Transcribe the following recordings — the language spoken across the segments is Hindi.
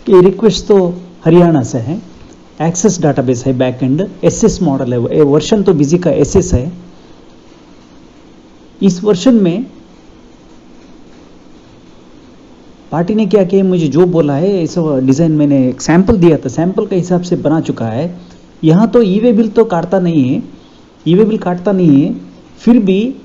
ये रिक्वेस्ट तो हरियाणा से है, एक्सेस डाटाबेस है, बैकएंड एसएस मॉडल है, ये वर्जन तो बिजी का एसएस है। इस वर्जन में पार्टी ने क्या किया, मुझे जो बोला है इस डिज़ाइन मैंने एक सैंपल दिया था, सैंपल के हिसाब से बना चुका है। यहाँ तो ई वे बिल तो काटता नहीं है, ई वे बिल काटता नहीं है, फिर भी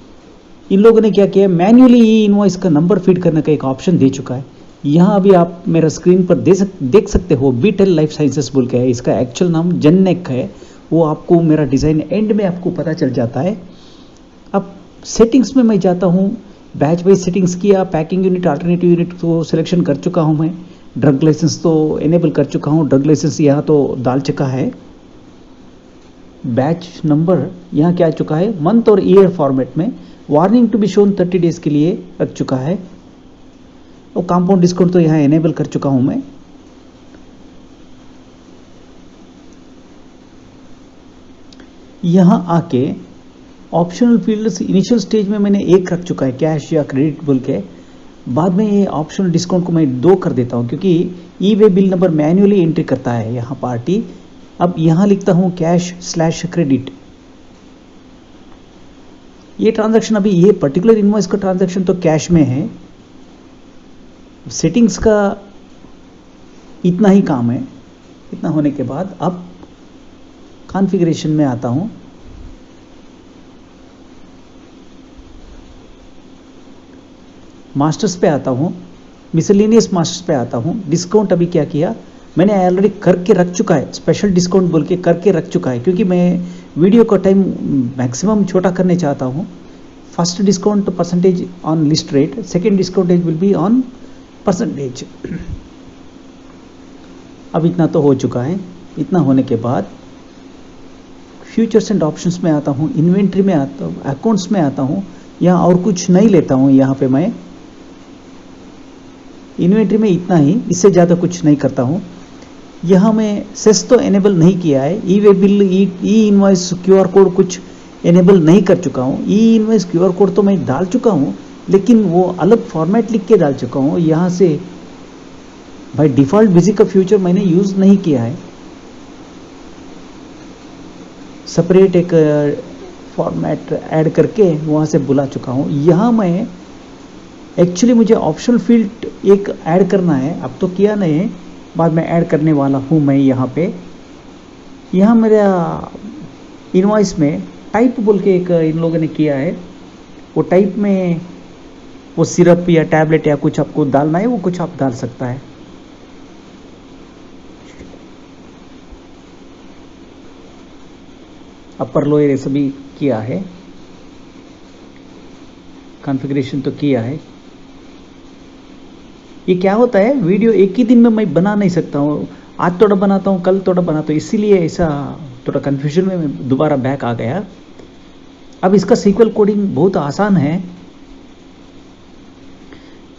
इन लोगों ने क्या किया, मैन्युअली ई इनवॉइस का नंबर फीड करने का एक ऑप्शन दे चुका है। यहाँ अभी आप मेरा स्क्रीन पर देख सकते हो, बीटेल लाइफ साइंसेस बोल के है, इसका एक्चुअल नाम जननेक है। वो आपको मेरा डिज़ाइन एंड में आपको पता चल जाता है। अब सेटिंग्स में मैं जाता हूँ, बैच वाइज सेटिंग्स किया, पैकिंग यूनिट अल्टरनेटिव यूनिट तो सिलेक्शन कर चुका हूँ मैं, ड्रग लाइसेंस तो इनेबल कर चुका हूँ, ड्रग लाइसेंस यहाँ तो डाल चुका है। बैच नंबर यहाँ क्या आ चुका है, मंथ और ईयर फॉर्मेट में, warning to be shown 30 days के लिए रख चुका है। और कंपाउंड डिस्काउंट तो यहाँ इनेबल कर चुका हूँ मैं। यहाँ आके ऑप्शनल फील्ड्स इनिशियल स्टेज में मैंने एक रख चुका है, कैश या क्रेडिट बोल के। बाद में ये ऑप्शनल डिस्काउंट को मैं 2 कर देता हूँ, क्योंकि e way bill number manually entry करता है यहाँ पार्टी। अब यहाँ लिखता हूँ कैश/क्रेडिट। ये ट्रांजैक्शन अभी ये पर्टिकुलर इनवॉइस का ट्रांजैक्शन तो कैश में है। सेटिंग्स का इतना ही काम है। इतना होने के बाद अब कॉन्फ़िगरेशन में आता हूँ। मास्टर्स पे आता हूँ, मिसलेनियस मास्टर्स पे आता हूँ। डिस्काउंट अभी क्या किया, मैंने ऑलरेडी करके रख चुका है, स्पेशल डिस्काउंट बोल के करके रख चुका है, क्योंकि मैं वीडियो का टाइम मैक्सिमम छोटा करने चाहता हूँ। First discount percentage on list rate, second discount will be on percentage. अब इतना तो हो चुका है। इतना होने के बाद फ्यूचर्स एंड ऑप्शंस में आता हूँ, इन्वेंट्री में आता हूँ, अकाउंट्स में आता हूँ। यहाँ और कुछ नहीं लेता हूँ, यहाँ पे मैं इन्वेंट्री में इतना ही, इससे ज़्यादा कुछ नहीं करता हूँ। यहाँ मैं सेस तो एनेबल नहीं किया है, e way bill, e invoice QR code कुछ एनेबल नहीं कर चुका हूँ। ई इनवॉइस क्यूआर कोड तो मैं डाल चुका हूँ, लेकिन वो अलग फॉर्मेट लिख के डाल चुका हूँ। यहाँ से बाय डिफ़ॉल्ट बिजी का फ्यूचर मैंने यूज़ नहीं किया है, सेपरेट एक फॉर्मेट ऐड करके वहाँ से बुला चुका हूँ। यहाँ मैं एक्चुअली मुझे ऑप्शनल फील्ड एक ऐड करना है, अब तो किया नहीं है, बाद में ऐड करने वाला हूँ मैं। यहाँ पे यहाँ मेरा इनवॉइस में टाइप बोल के एक इन लोगों ने किया है, वो टाइप में वो सिरप या टैबलेट या कुछ आपको डालना है, वो कुछ आप डाल सकता है। अपर लोअर ये सभी किया है, कॉन्फ़िगरेशन तो किया है। ये क्या होता है, वीडियो एक ही दिन में मैं बना नहीं सकता हूँ, आज थोड़ा बनाता हूँ, कल थोड़ा बनाता हूँ, इसीलिए ऐसा थोड़ा कन्फ्यूजन में मैं दोबारा बैक आ गया। अब इसका सीक्वल कोडिंग बहुत आसान है।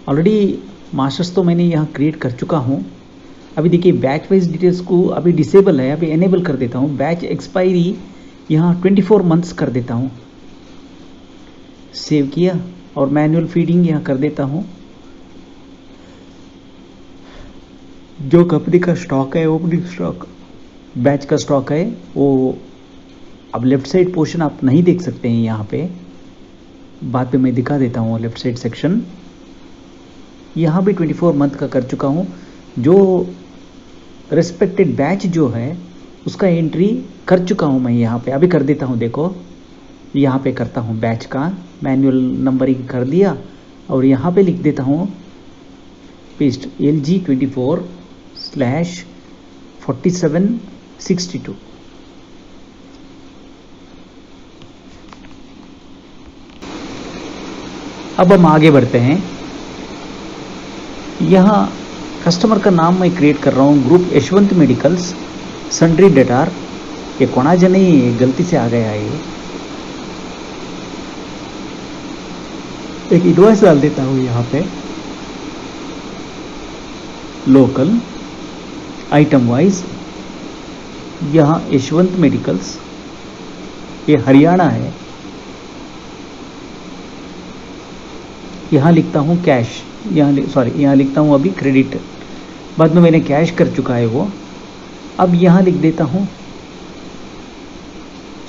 ऑलरेडी मास्टर्स तो मैंने यहाँ क्रिएट कर चुका हूँ। अभी देखिए बैच वाइज डिटेल्स को अभी डिसेबल है, अभी एनेबल कर देता हूँ। बैच एक्सपायरी यहाँ 24 मंथ्स कर देता हूँ, सेव किया और मैनुअल फीडिंग यहाँ कर देता हूँ। जो कंपनी का स्टॉक है, ओपनिंग स्टॉक, बैच का स्टॉक है, वो अब लेफ्ट साइड पोर्शन आप नहीं देख सकते हैं यहाँ पे, बाद में मैं दिखा देता हूँ लेफ्ट साइड सेक्शन। यहाँ भी 24 मंथ का कर चुका हूँ। जो रिस्पेक्टेड बैच जो है उसका एंट्री कर चुका हूँ मैं यहाँ पे, अभी कर देता हूँ। देखो यहाँ पे करता हूँ बैच का मैनुअल नंबरिंग कर दिया और यहाँ पे लिख देता हूँ पेस्ट LG 24/4762। अब हम आगे बढ़ते हैं। यहाँ कस्टमर का नाम मैं क्रिएट कर रहा हूँ, ग्रुप यशवंत मेडिकल्स, सन्ड्री डेटार। ये कोना जनी गलती से आ गया है, एक इनवॉइस डाल देता हूँ यहाँ पे, लोकल आइटम वाइज। यहाँ यशवंत मेडिकल्स, ये हरियाणा है। यहाँ लिखता हूँ कैश, यहाँ लिखता हूँ अभी क्रेडिट। बाद में मैंने कैश कर चुका है वो। अब यहाँ लिख देता हूँ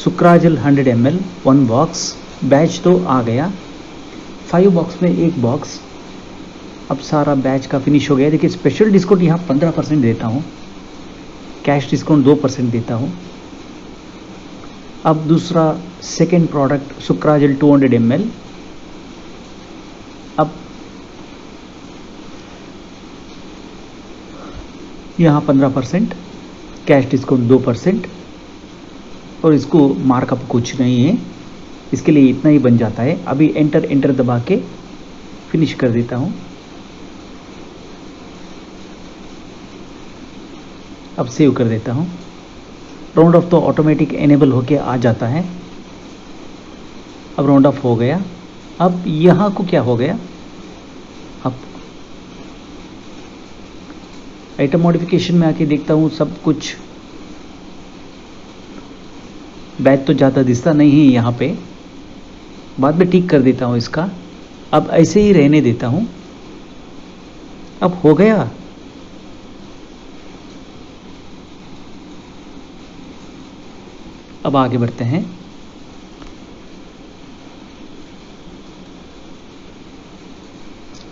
सुक्राजल 100 ml 1 बॉक्स, बैच तो आ गया, 5 बॉक्स में 1 बॉक्स। अब सारा बैच का फिनिश हो गया। देखिए स्पेशल डिस्काउंट यहाँ 15% देता हूँ, कैश डिस्काउंट 2% देता हूँ। अब दूसरा सेकेंड प्रोडक्ट सुक्राजल 200 ml, अब यहाँ 15%, कैश डिस्काउंट 2%, और इसको मार्कअप कुछ नहीं है, इसके लिए इतना ही बन जाता है। अभी एंटर दबा के फिनिश कर देता हूँ। अब सेव कर देता हूँ। राउंड ऑफ तो ऑटोमेटिक एनेबल होके आ जाता है। अब राउंड ऑफ हो गया। अब यहाँ को क्या हो गया, अब आइटम मॉडिफिकेशन में आके देखता हूँ सब कुछ, बैच तो ज़्यादा दिखता नहीं है यहाँ पे, बाद में ठीक कर देता हूँ इसका। अब ऐसे ही रहने देता हूँ। अब हो गया। अब आगे बढ़ते हैं।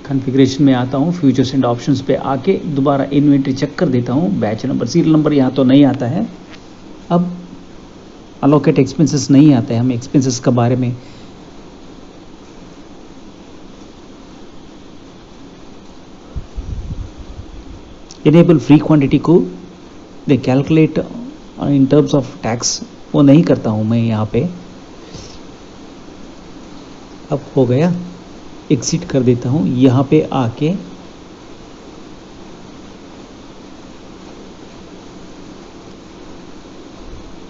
कॉन्फ़िगरेशन में आता हूँ, फ्यूचर्स एंड ऑप्शंस पे आके दोबारा इन्वेंट्री चेक कर देता हूँ। बैच नंबर, सीरियल नंबर यहाँ तो नहीं आता है। अब अलोकेट एक्सपेंसेस नहीं आता है, हम एक्सपेंसेस के बारे में इनेबल फ्री क्वांटिटी को दे calculate in terms of tax, वो नहीं करता हूँ मैं यहाँ पे। अब हो गया, एग्जिट कर देता हूँ। यहाँ पे आके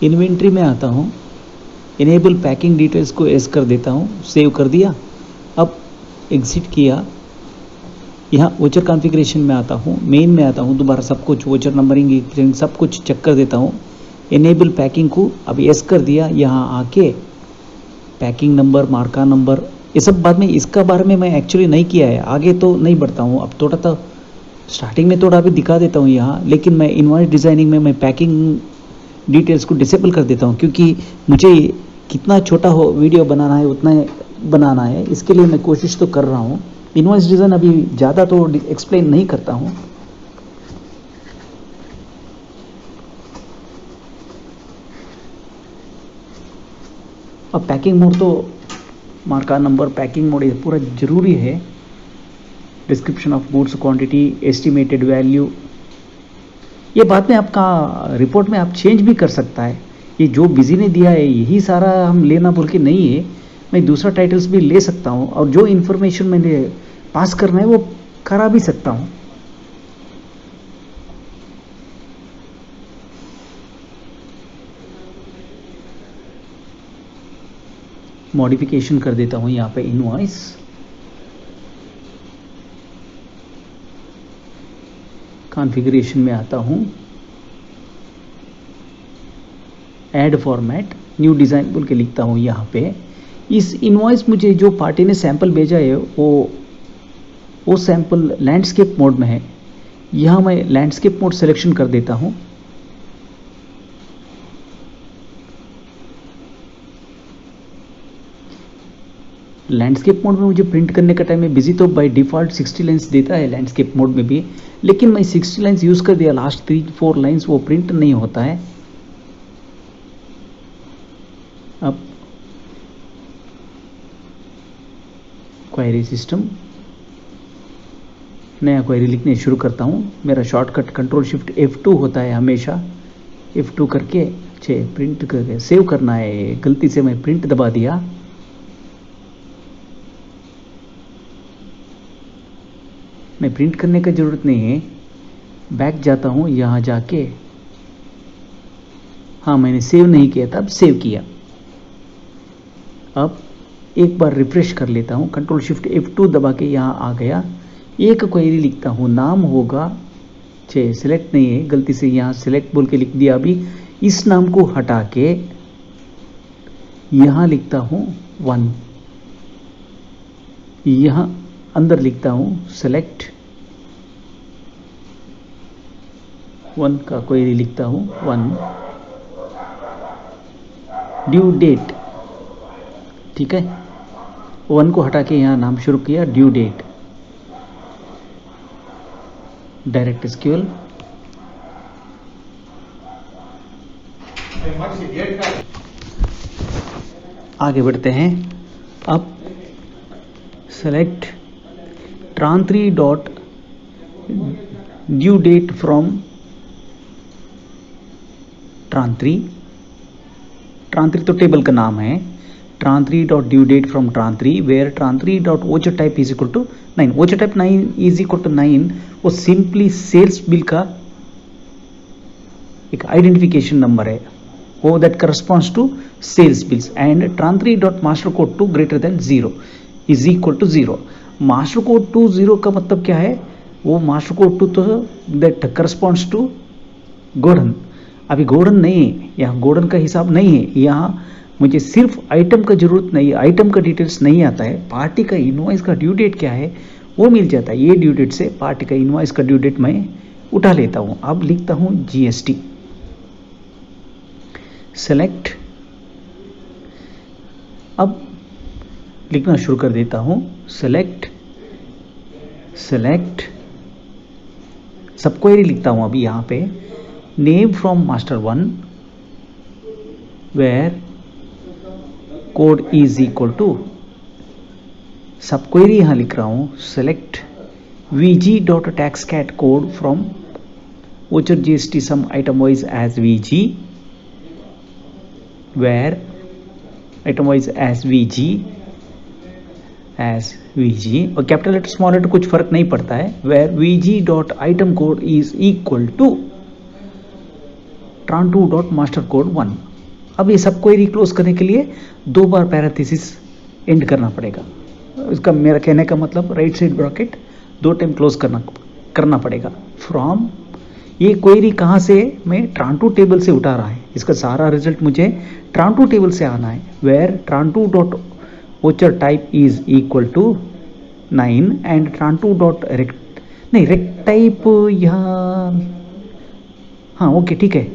इन्वेंट्री में आता हूँ, इनेबल पैकिंग डिटेल्स को एस कर देता हूँ, सेव कर दिया। अब एग्जिट किया, यहाँ वोचर कॉन्फ़िगरेशन में आता हूँ, मेन में आता हूँ, दोबारा सब कुछ वोचर नंबरिंग सब कुछ चेक कर देता हूँ। इनेबल पैकिंग को अब एस कर दिया। यहाँ आके पैकिंग नंबर, मार्का नंबर, ये सब बाद में, इसका बारे में मैं एक्चुअली नहीं किया है, आगे तो नहीं बढ़ता हूँ। अब थोड़ा सा स्टार्टिंग में थोड़ा अभी दिखा देता हूँ यहाँ, लेकिन मैं इनवॉइस डिज़ाइनिंग में मैं पैकिंग डिटेल्स को डिसेबल कर देता हूँ, क्योंकि मुझे कितना छोटा हो वीडियो बनाना है उतना बनाना है, इसके लिए मैं कोशिश तो कर रहा हूँ। इनवॉइस डिज़ाइन अभी ज़्यादा तो एक्सप्लेन नहीं करता हूँ। अब पैकिंग मोड तो मार्का नंबर, पैकिंग मोड ये पूरा ज़रूरी है। Description of goods, quantity, estimated value, ये बाद में आपका रिपोर्ट में आप चेंज भी कर सकता है। ये जो बिजी ने दिया है यही सारा हम लेना बोल के नहीं है, मैं दूसरा टाइटल्स भी ले सकता हूँ, और जो इन्फॉर्मेशन मैंने पास करना है वो करा भी सकता हूँ। मॉडिफिकेशन कर देता हूँ यहाँ पे इनवॉइस, कॉन्फ़िगरेशन में आता हूँ, ऐड फॉर्मेट, न्यू डिज़ाइन बोल के लिखता हूँ यहाँ पे। इस इनवॉइस मुझे जो पार्टी ने सैंपल भेजा है वो सैंपल लैंडस्केप मोड में है। यहाँ मैं लैंडस्केप मोड सिलेक्शन कर देता हूँ। लैंडस्केप मोड में मुझे प्रिंट करने का टाइम में बिजी तो बाय डिफ़ॉल्ट 60 लाइन्स देता है लैंडस्केप मोड में भी, लेकिन मैं 60 लाइन्स यूज़ कर दिया, लास्ट 3-4 लाइन्स वो प्रिंट नहीं होता है। अब क्वेरी सिस्टम, नया क्वेरी लिखने शुरू करता हूँ। मेरा शॉर्टकट कंट्रोल शिफ्ट F2 होता है हमेशा, F2 करके प्रिंट करके सेव करना है। गलती से मैं प्रिंट दबा दिया। मैं प्रिंट करने का ज़रूरत नहीं है, बैक जाता हूँ, यहाँ जाके हाँ मैंने सेव नहीं किया था, अब सेव किया। अब एक बार रिफ्रेश कर लेता हूँ, कंट्रोल शिफ्ट F2 दबा के यहाँ आ गया। एक क्वेरी लिखता हूँ, नाम होगा सिलेक्ट नहीं है, गलती से यहाँ सिलेक्ट बोल के लिख दिया। अभी इस नाम को हटा के यहाँ लिखता हूँ 1, यहाँ अंदर लिखता हूँ सेलेक्ट 1 का क्वेरी लिखता हूँ, 1 ड्यू डेट, ठीक है, 1 को हटा के यहाँ नाम शुरू किया ड्यू डेट, डायरेक्ट एसक्यूएल, आगे बढ़ते हैं। अब select tran3 dot due date from tran3 तो टेबल का नाम है, tran3 dot due date from tran3 where tran3 dot voucher type is equal to 9, voucher type 9 is equal to 9, वो सिंपली सेल्स बिल का एक आइडेंटिफिकेशन नंबर है, वो that corresponds to sales bills, and tran3 dot master code 2 greater than 0 is equal to 0। Master code 2 0 का मतलब क्या है, वो मास्टर कोड 2 तो दैट करस्पॉन्ड्स टू गोल्डन, अभी गोल्डन नहीं है, यहाँ गोल्डन का हिसाब नहीं है, यहाँ मुझे सिर्फ आइटम का जरूरत नहीं है, आइटम का डिटेल्स नहीं आता है, पार्टी का इनवॉइस का ड्यू डेट क्या है वो मिल जाता है, ये ड्यू डेट से पार्टी का इनवॉइस का ड्यू डेट मैं उठा लेता हूँ। अब लिखता हूँ जीएसटी, सेलेक्ट, अब लिखना शुरू कर देता हूं, सेलेक्ट सब क्वेरी लिखता हूं अभी यहाँ पे, name from master 1 where code is equal to, sub query यहां लिख रहा हूं, select vg dot tax cat code from voucher GST sum item wise as vg where item wise as VG और कैपिटल लेटर स्मॉल लेटर कुछ फर्क नहीं पड़ता है, where VG dot item code is equal to tran2 dot master code 1। अब ये सब क्वेरी क्लोज करने के लिए 2 बार पैरेंथेसिस एंड करना पड़ेगा, इसका मेरा कहने का मतलब right side bracket 2 time close करना पड़ेगा। फ्रॉम, ये क्वेरी कहाँ से मैं tran2 टेबल से उठा रहा है, इसका सारा रिजल्ट मुझे tran2 टेबल से आना है, where tran2 dot voucher type is equal to 9 and tran2 dot rect type यहाँ, हाँ ओके ठीक है,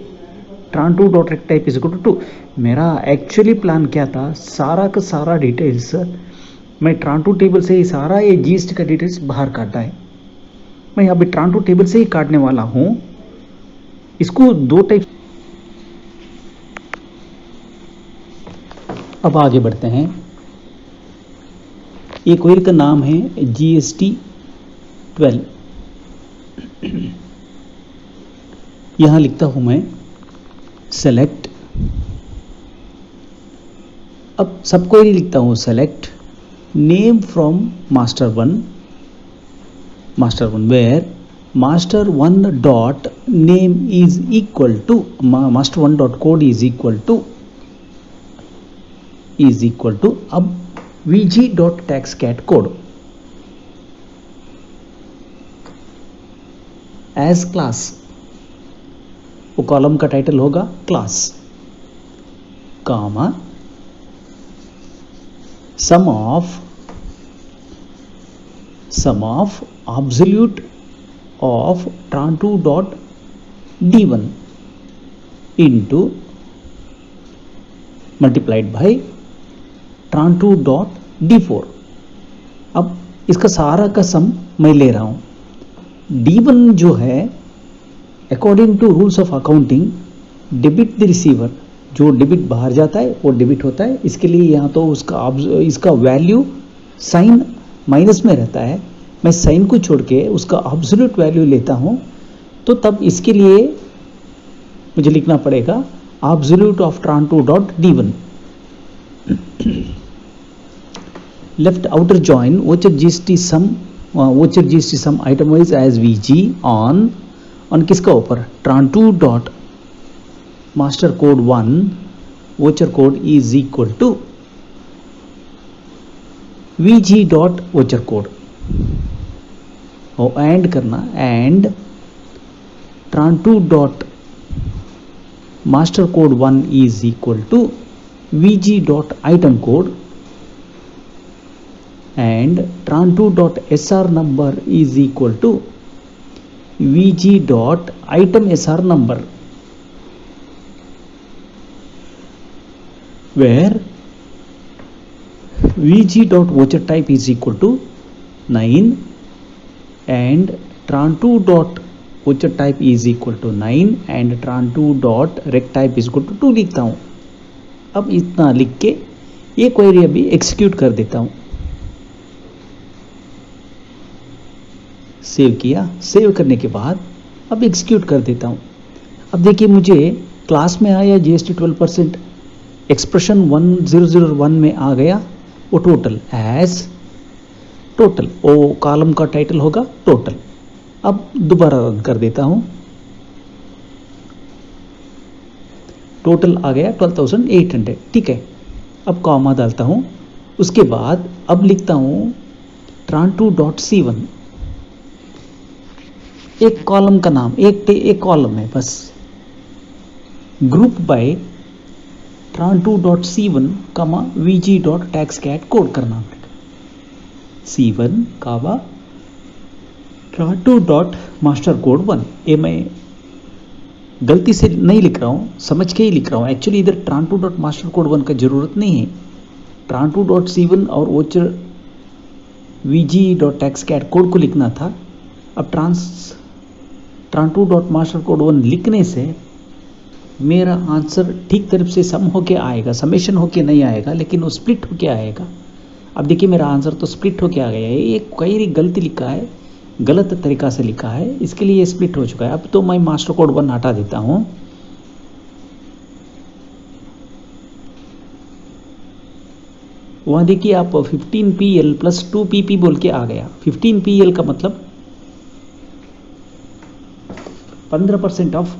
tran2 dot rect type is equal to 2। मेरा एक्चुअली प्लान क्या था, सारा का सारा डिटेल्स मैं tran2 टेबल से ही सारा ये जीएसटी का डिटेल्स बाहर काटा है, मैं अभी tran2 टेबल से ही काटने वाला हूं, इसको 2 टाइप। अब आगे बढ़ते हैं, एक क्वेरी का नाम है GST 12, यहां लिखता हूं मैं सेलेक्ट, अब सब क्वेरी लिखता हूं, select name from master 1 where master 1 dot name is equal to master 1 dot code is equal to अब VG dot tax cat code as class, वो कॉलम का टाइटल होगा class, comma sum of absolute of tran2 dot d1 into multiplied by tran2 dot d4। अब इसका सारा का सम मैं ले रहा हूं, d1 जो है according to rules of accounting debit the receiver, जो डेबिट बाहर जाता है वो डेबिट होता है, इसके लिए यहाँ तो इसका वैल्यू साइन माइनस में रहता है, मैं साइन को छोड़ के उसका एब्सोल्यूट वैल्यू लेता हूं, तो तब इसके लिए मुझे लिखना पड़ेगा absolute of tran2 dot d1, left outer join voucher GST sum item wise as VG on किसका ऊपर, tran2 dot master code 1 voucher code is equal to VG dot voucher code, और एंड करना, and tran2 dot master code 1 is equal to VG dot item code and tran2 dot SR number is equal to VG dot item SR number, where VG dot voucher type is equal to 9 and tran2 dot voucher type is equal to 9 and tran2 dot rect type is equal to 2 लिखता हूँ। अब इतना लिख के ये क्वेरी अभी एग्जीक्यूट कर देता हूँ। सेव किया, सेव करने के बाद अब एग्जीक्यूट कर देता हूँ। अब देखिए मुझे क्लास में आया GST 12%, एक्सप्रेशन 1001 में आ गया वो टोटल एज टोटल, वो कॉलम का टाइटल होगा टोटल। अब दोबारा रन कर देता हूं, टोटल आ गया 12,800, ठीक है। अब कॉमा डालता हूं, उसके बाद अब लिखता हूं tran2 डॉट C1, एक कॉलम का नाम, एक कॉलम है बस, group by tran2 dot C1 comma VG dot tax cat code करना पड़ेगा। C1 कावा tran2 डॉट मास्टर कोड 1। ये मैं गलती से नहीं लिख रहा हूँ, समझ के ही लिख रहा हूँ। एक्चुअली इधर tran2 डॉट मास्टर कोड 1 का जरूरत नहीं है, tran2 डॉट C1 और voucher VG dot tax cat code को लिखना था। अब tran2 डॉट मास्टर कोड 1 लिखने से मेरा आंसर ठीक तरफ से सम होके आएगा, समेशन होके नहीं आएगा, लेकिन वो स्प्लिट होके आएगा। अब देखिए मेरा आंसर तो स्प्लिट होके आ गया है। ये कई गलती लिखा है, गलत तरीका से लिखा है, इसके लिए ये स्प्लिट हो चुका है। अब तो मैं मास्टर कोड 1 हटा देता हूँ। वहाँ देखिए आप 15PL प्लस 2PP बोल के आ गया। 15PL का मतलब 15% ऑफ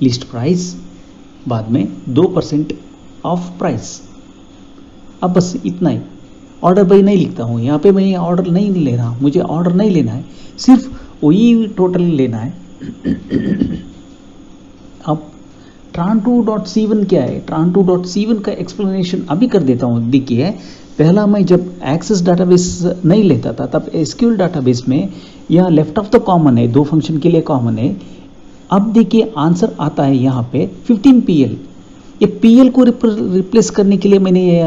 लिस्ट प्राइस, बाद में 2% ऑफ प्राइस। अब बस इतना ही, ऑर्डर बाई नहीं लिखता हूँ यहाँ पे, मैं ऑर्डर नहीं ले रहा, मुझे ऑर्डर नहीं लेना है, सिर्फ वही टोटल लेना है। अब tran2 डॉट C1 क्या है, tran2 डॉट C1 का एक्सप्लेनेशन अभी कर देता हूँ। देखिए पहला मैं जब एक्सेस डाटाबेस नहीं लेता था तब SQL डाटाबेस में यहाँ लेफ्ट ऑफ द कॉमन है, 2 फंक्शन के लिए कॉमन है। अब देखिए आंसर आता है यहाँ पे 15PL। ये PL को रिप्लेस करने के लिए मैंने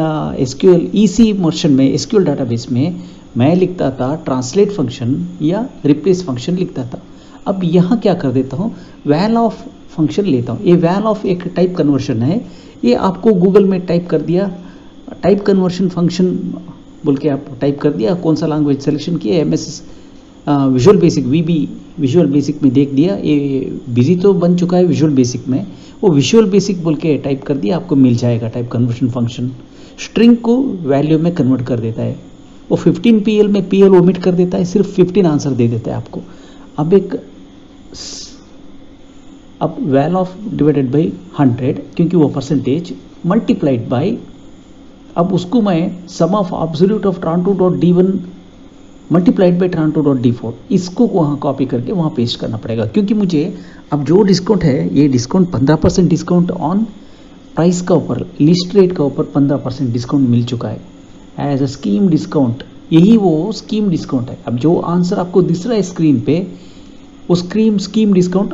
SQL EC मोशन में, SQL डाटाबेस में मैं लिखता था ट्रांसलेट फंक्शन या रिप्लेस फंक्शन लिखता था। अब यहाँ क्या कर देता हूँ, वैल ऑफ फंक्शन लेता हूँ। ये वैल ऑफ एक टाइप कन्वर्शन है, ये आपको गूगल में टाइप कर दिया, टाइप कन्वर्शन फंक्शन बोल के आप टाइप कर दिया, कौन सा लैंग्वेज सिलेक्शन किया, MS visual basic VB visual basic में देख दिया। ये बिजी तो बन चुका है विजुअल बेसिक में, वो विजुअल बेसिक बोल के टाइप कर दिया, आपको मिल जाएगा टाइप कन्वर्शन फंक्शन। स्ट्रिंग को वैल्यू में कन्वर्ट कर देता है, वो 15PL में PL ओमिट कर देता है, सिर्फ 15 आंसर दे देता है आपको। अब वैल ऑफ डिवाइडेड बाई 100, क्योंकि वो परसेंटेज मल्टीप्लाइड बाई, अब उसको मैं sum of absolute of tran2 dot D1 multiplied by tran2 dot D4, इसको वहाँ कॉपी करके वहाँ पेस्ट करना पड़ेगा। क्योंकि मुझे अब जो डिस्काउंट है, ये डिस्काउंट 15% डिस्काउंट ऑन प्राइस का ऊपर, लिस्ट रेट का ऊपर 15% डिस्काउंट मिल चुका है एज अ स्कीम डिस्काउंट, यही वो स्कीम डिस्काउंट है। अब जो आंसर आपको दिख रहा है स्क्रीन पे, वो स्कीम डिस्काउंट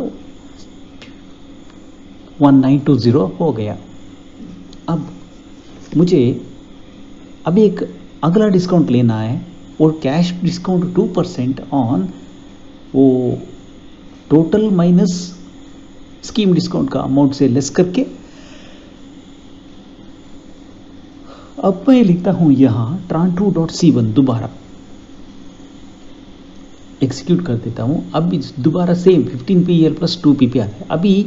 1920 हो गया। अब मुझे अभी एक अगला डिस्काउंट लेना है, और कैश डिस्काउंट 2% ऑन वो टोटल माइनस स्कीम डिस्काउंट का अमाउंट से लेस करके। अब मैं लिखता हूं यहां tran2 डॉट C1, दोबारा एग्जीक्यूट कर देता हूं। अब दोबारा सेम 15PL प्लस 2PP आता है। अभी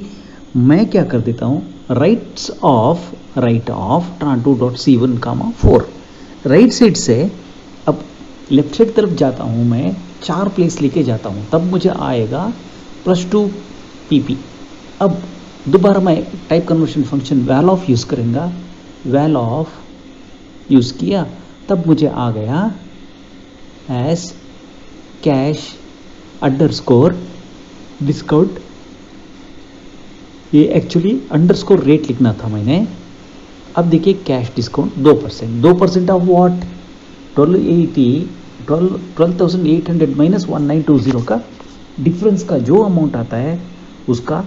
मैं क्या कर देता हूं, right of tran2 dot C1 comma 4, right side से अब लेफ्ट साइड तरफ जाता हूँ, मैं 4 प्लेस लेके जाता हूँ, तब मुझे आएगा +2PP। अब दोबारा मैं type conversion function val of use करूँगा, वैल ऑफ यूज़ किया, तब मुझे आ गया एस कैश अंडरस्कोर डिस्काउंट। ये एक्चुअली अंडरस्कोर रेट लिखना था मैंने। अब देखिए cash discount 2% of what, 12,800 minus 1920 का डिफरेंस का जो अमाउंट आता है उसका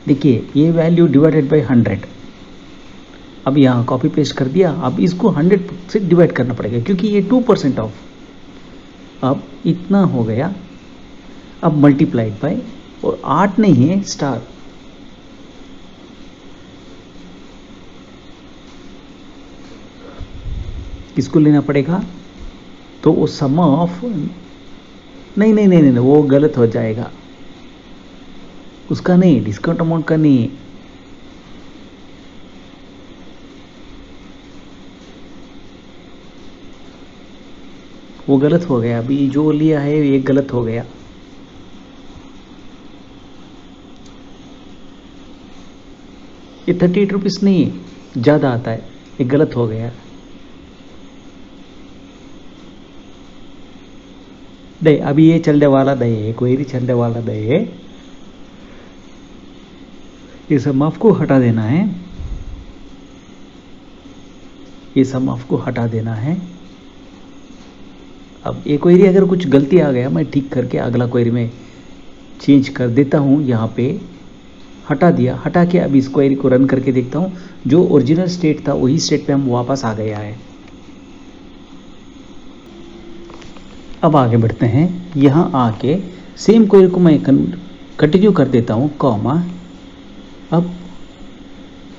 देखिए ये वैल्यू डिवाइडेड बाय 100। अब यहाँ कॉपी पेस्ट कर दिया, अब इसको 100 से डिवाइड करना पड़ेगा क्योंकि ये 2% ऑफ। अब इतना हो गया, अब मल्टीप्लाइड बाय, और 8 नहीं है स्टार, किसको लेना पड़ेगा? तो वो सम ऑफ, नहीं नहीं नहीं नहीं वो गलत हो जाएगा, उसका नहीं, डिस्काउंट अमाउंट का नहीं, वो गलत हो गया। अभी जो लिया है ये गलत हो गया। ये 38 रुपीज नहीं, ज़्यादा आता है, ये गलत हो गया। दे अभी ये चलने वाला दे, कोई नहीं चलने वाला दे, ये सब आपको हटा देना है, ये सब आपको हटा देना है। अब ये क्वेरी अगर कुछ गलती आ गया मैं ठीक करके अगला क्वेरी में चेंज कर देता हूँ। यहाँ पे हटा दिया, हटा के अब इस क्वेरी को रन करके देखता हूँ, जो ओरिजिनल स्टेट था वही स्टेट पे हम वापस आ गया है। अब आगे बढ़ते हैं, यहाँ आके सेम क्वेरी को मैं कंटिन्यू कर देता हूँ, कॉमा। अब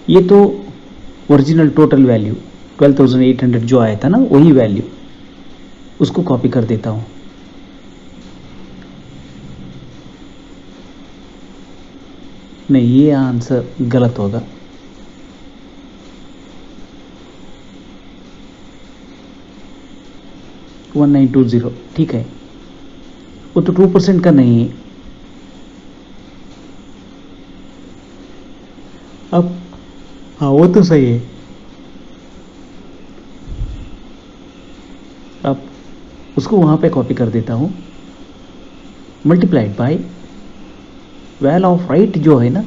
ये तो ओरिजिनल टोटल वैल्यू 12,800 जो आया था ना, वही वैल्यू उसको कॉपी कर देता हूँ। नहीं, ये आंसर गलत होगा। वन 1920 ठीक है, वो तो 2% का नहीं है। अब हाँ वो तो सही है। अब उसको वहां पे कॉपी कर देता हूं, multiplied by val of right जो है ना,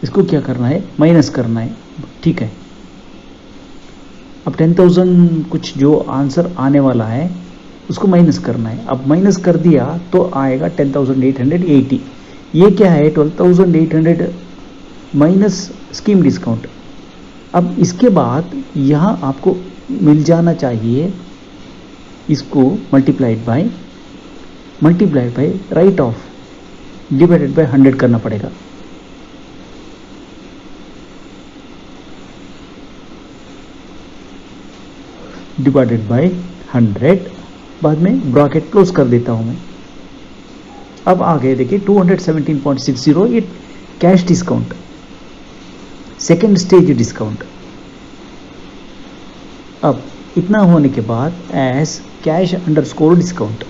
इसको क्या करना है, माइनस करना है, ठीक है। अब 10,000 कुछ जो आंसर आने वाला है उसको माइनस करना है। अब माइनस कर दिया तो आएगा 10,880। ये क्या है, 12,800 माइनस स्कीम डिस्काउंट। अब इसके बाद यहाँ आपको मिल जाना चाहिए, इसको multiplied by right of divided by 100 करना पड़ेगा। डिवाइडेड बाय 100, बाद में ब्रैकेट क्लोज कर देता हूं मैं। अब आ गए देखिए 217.60, ये cash discount, second stage discount. अब इतना होने के बाद एस कैश अंडरस्कोर डिस्काउंट,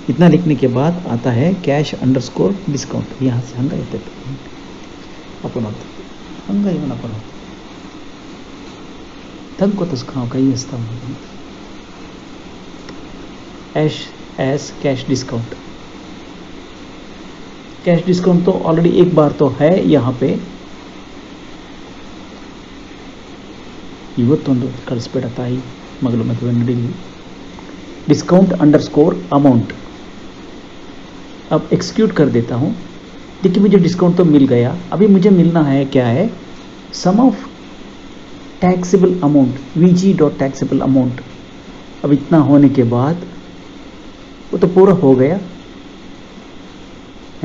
इतना लिखने के बाद आता है कैश अंडरस्कोर डिस्काउंट। यहाँ से हंगा येते अपन हंगा येऊन आपण तंकोतच खाव काही असतं S cash discount. Cash discount तो ऑलरेडी एक बार तो है यहाँ पे, ಇವತ್ತೊಂದು ಕಳಿಸ್ಬೇಡ ತಾಯಿ ಮಗಳು ಮದುವೆ ನಡೀಲಿ। डिस्काउंट अंडरस्कोर अमाउंट, अब एक्सिक्यूट कर देता हूँ। देखिए मुझे डिस्काउंट तो मिल गया, अभी मुझे मिलना है क्या है, sum of taxable amount, VG dot taxable amount. अब इतना होने के बाद वो तो पूरा हो गया,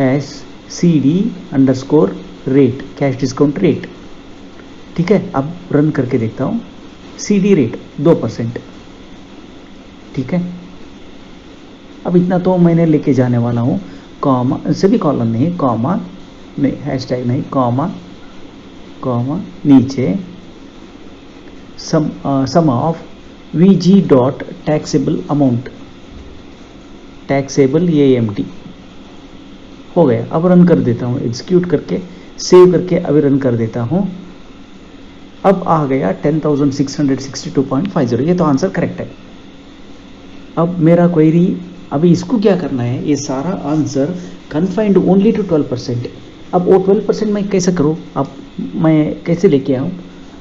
S C D underscore rate, cash discount rate, ठीक है। अब रन करके देखता हूँ, सी डी रेट 2%, ठीक है। अब इतना तो मैंने लेके जाने वाला हूँ, कॉमा सभी कॉलम नहीं, कॉमा नहीं, हैशटैग नहीं, कॉमा नीचे sum of V G dot taxable amount, taxable AMT हो गया। अब रन कर देता हूँ, एग्जीक्यूट करके सेव करके अभी रन कर देता हूँ। अब आ गया 10,662.50, ये तो आंसर करेक्ट है। अब मेरा क्वेरी, अभी इसको क्या करना है, ये सारा आंसर कन्फाइंड ओनली टू 12%, अब वो 12% मैं कैसे करूँ, अब मैं कैसे लेके आऊँ?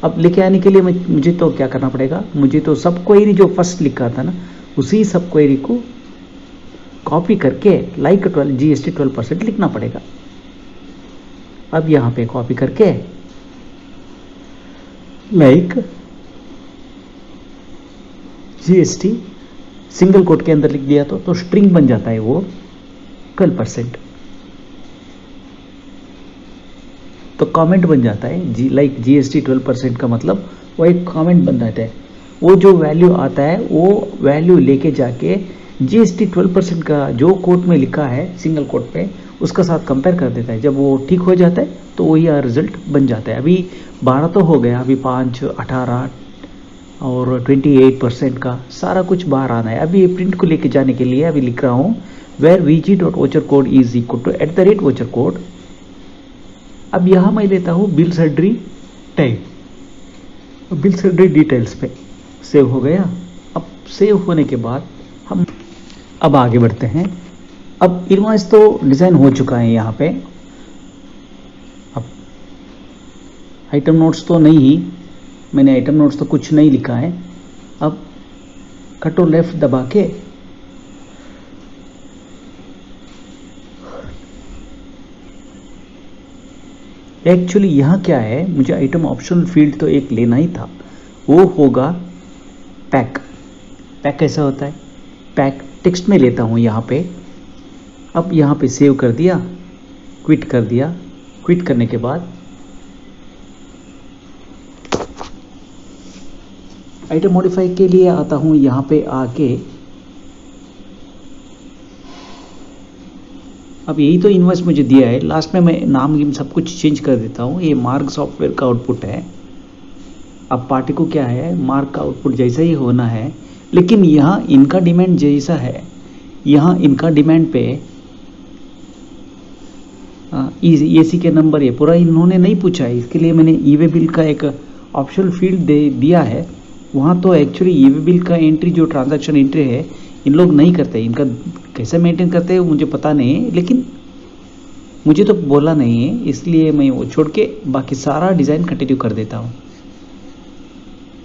अब लेके आने के लिए मुझे तो क्या करना पड़ेगा, मुझे तो सब क्वेरी जो फर्स्ट लिखा था ना उसी सब क्वेरी को कॉपी करके लाइक 12 GST 12% लिखना पड़ेगा। अब यहाँ पे कॉपी करके लाइक GST सिंगल कोट के अंदर लिख दिया तो स्ट्रिंग बन जाता है वो 12%। तो कमेंट बन जाता है लाइक GST 12% का मतलब वो एक कमेंट बन जाता है। वो जो वैल्यू आता है वो वैल्यू लेके जाके GST 12% का जो कोट में लिखा है सिंगल कोट पे उसका साथ कंपेयर कर देता है। जब वो ठीक हो जाता है तो वही रिजल्ट बन जाता है। अभी 12 तो हो गया, अभी 5, 18 और 28% का सारा कुछ बाहर आना है। अभी ये प्रिंट को लेके जाने के लिए अभी लिख रहा हूँ where vg.voucher code is equal to @voucher code। अब यहाँ मैं लेता हूँ बिल सड्री टाइप, बिल सड्री डिटेल्स पे सेव हो गया। अब सेव होने के बाद हम अब आगे बढ़ते हैं। अब इनवॉइस तो डिज़ाइन हो चुका है यहाँ पे। अब आइटम नोट्स तो नहीं ही, मैंने आइटम नोट्स तो कुछ नहीं लिखा है। अब कंट्रोल लेफ्ट दबा के एक्चुअली यहाँ क्या है, मुझे आइटम ऑप्शनल फील्ड तो एक लेना ही था, वो होगा पैक। पैक कैसा होता है, पैक टेक्स्ट में लेता हूँ यहाँ पे। अब यहाँ पे सेव कर दिया, क्विट कर दिया। क्विट करने के बाद आइटम मॉडिफाई के लिए आता हूँ यहाँ पे आके। अब यही तो इनवॉइस मुझे दिया है, लास्ट में मैं नाम सब कुछ चेंज कर देता हूँ। ये मार्ग सॉफ्टवेयर का आउटपुट है। अब पार्टी को क्या है, मार्ग का आउटपुट जैसा ही होना है, लेकिन यहाँ इनका डिमांड जैसा है, यहाँ इनका डिमांड पे एसी के नंबर ये पूरा इन्होंने नहीं पूछा है। इसके लिए मैंने ई वे बिल का एक ऑप्शनल फील्ड दे दिया है। वहाँ तो एक्चुअली ई वे बिल का एंट्री जो ट्रांजैक्शन एंट्री है इन लोग नहीं करते। इनका कैसे मेंटेन करते हैं वो मुझे पता नहीं है, लेकिन मुझे तो बोला नहीं है, इसलिए मैं वो छोड़ के बाकी सारा डिज़ाइन कंटिन्यू कर देता हूँ।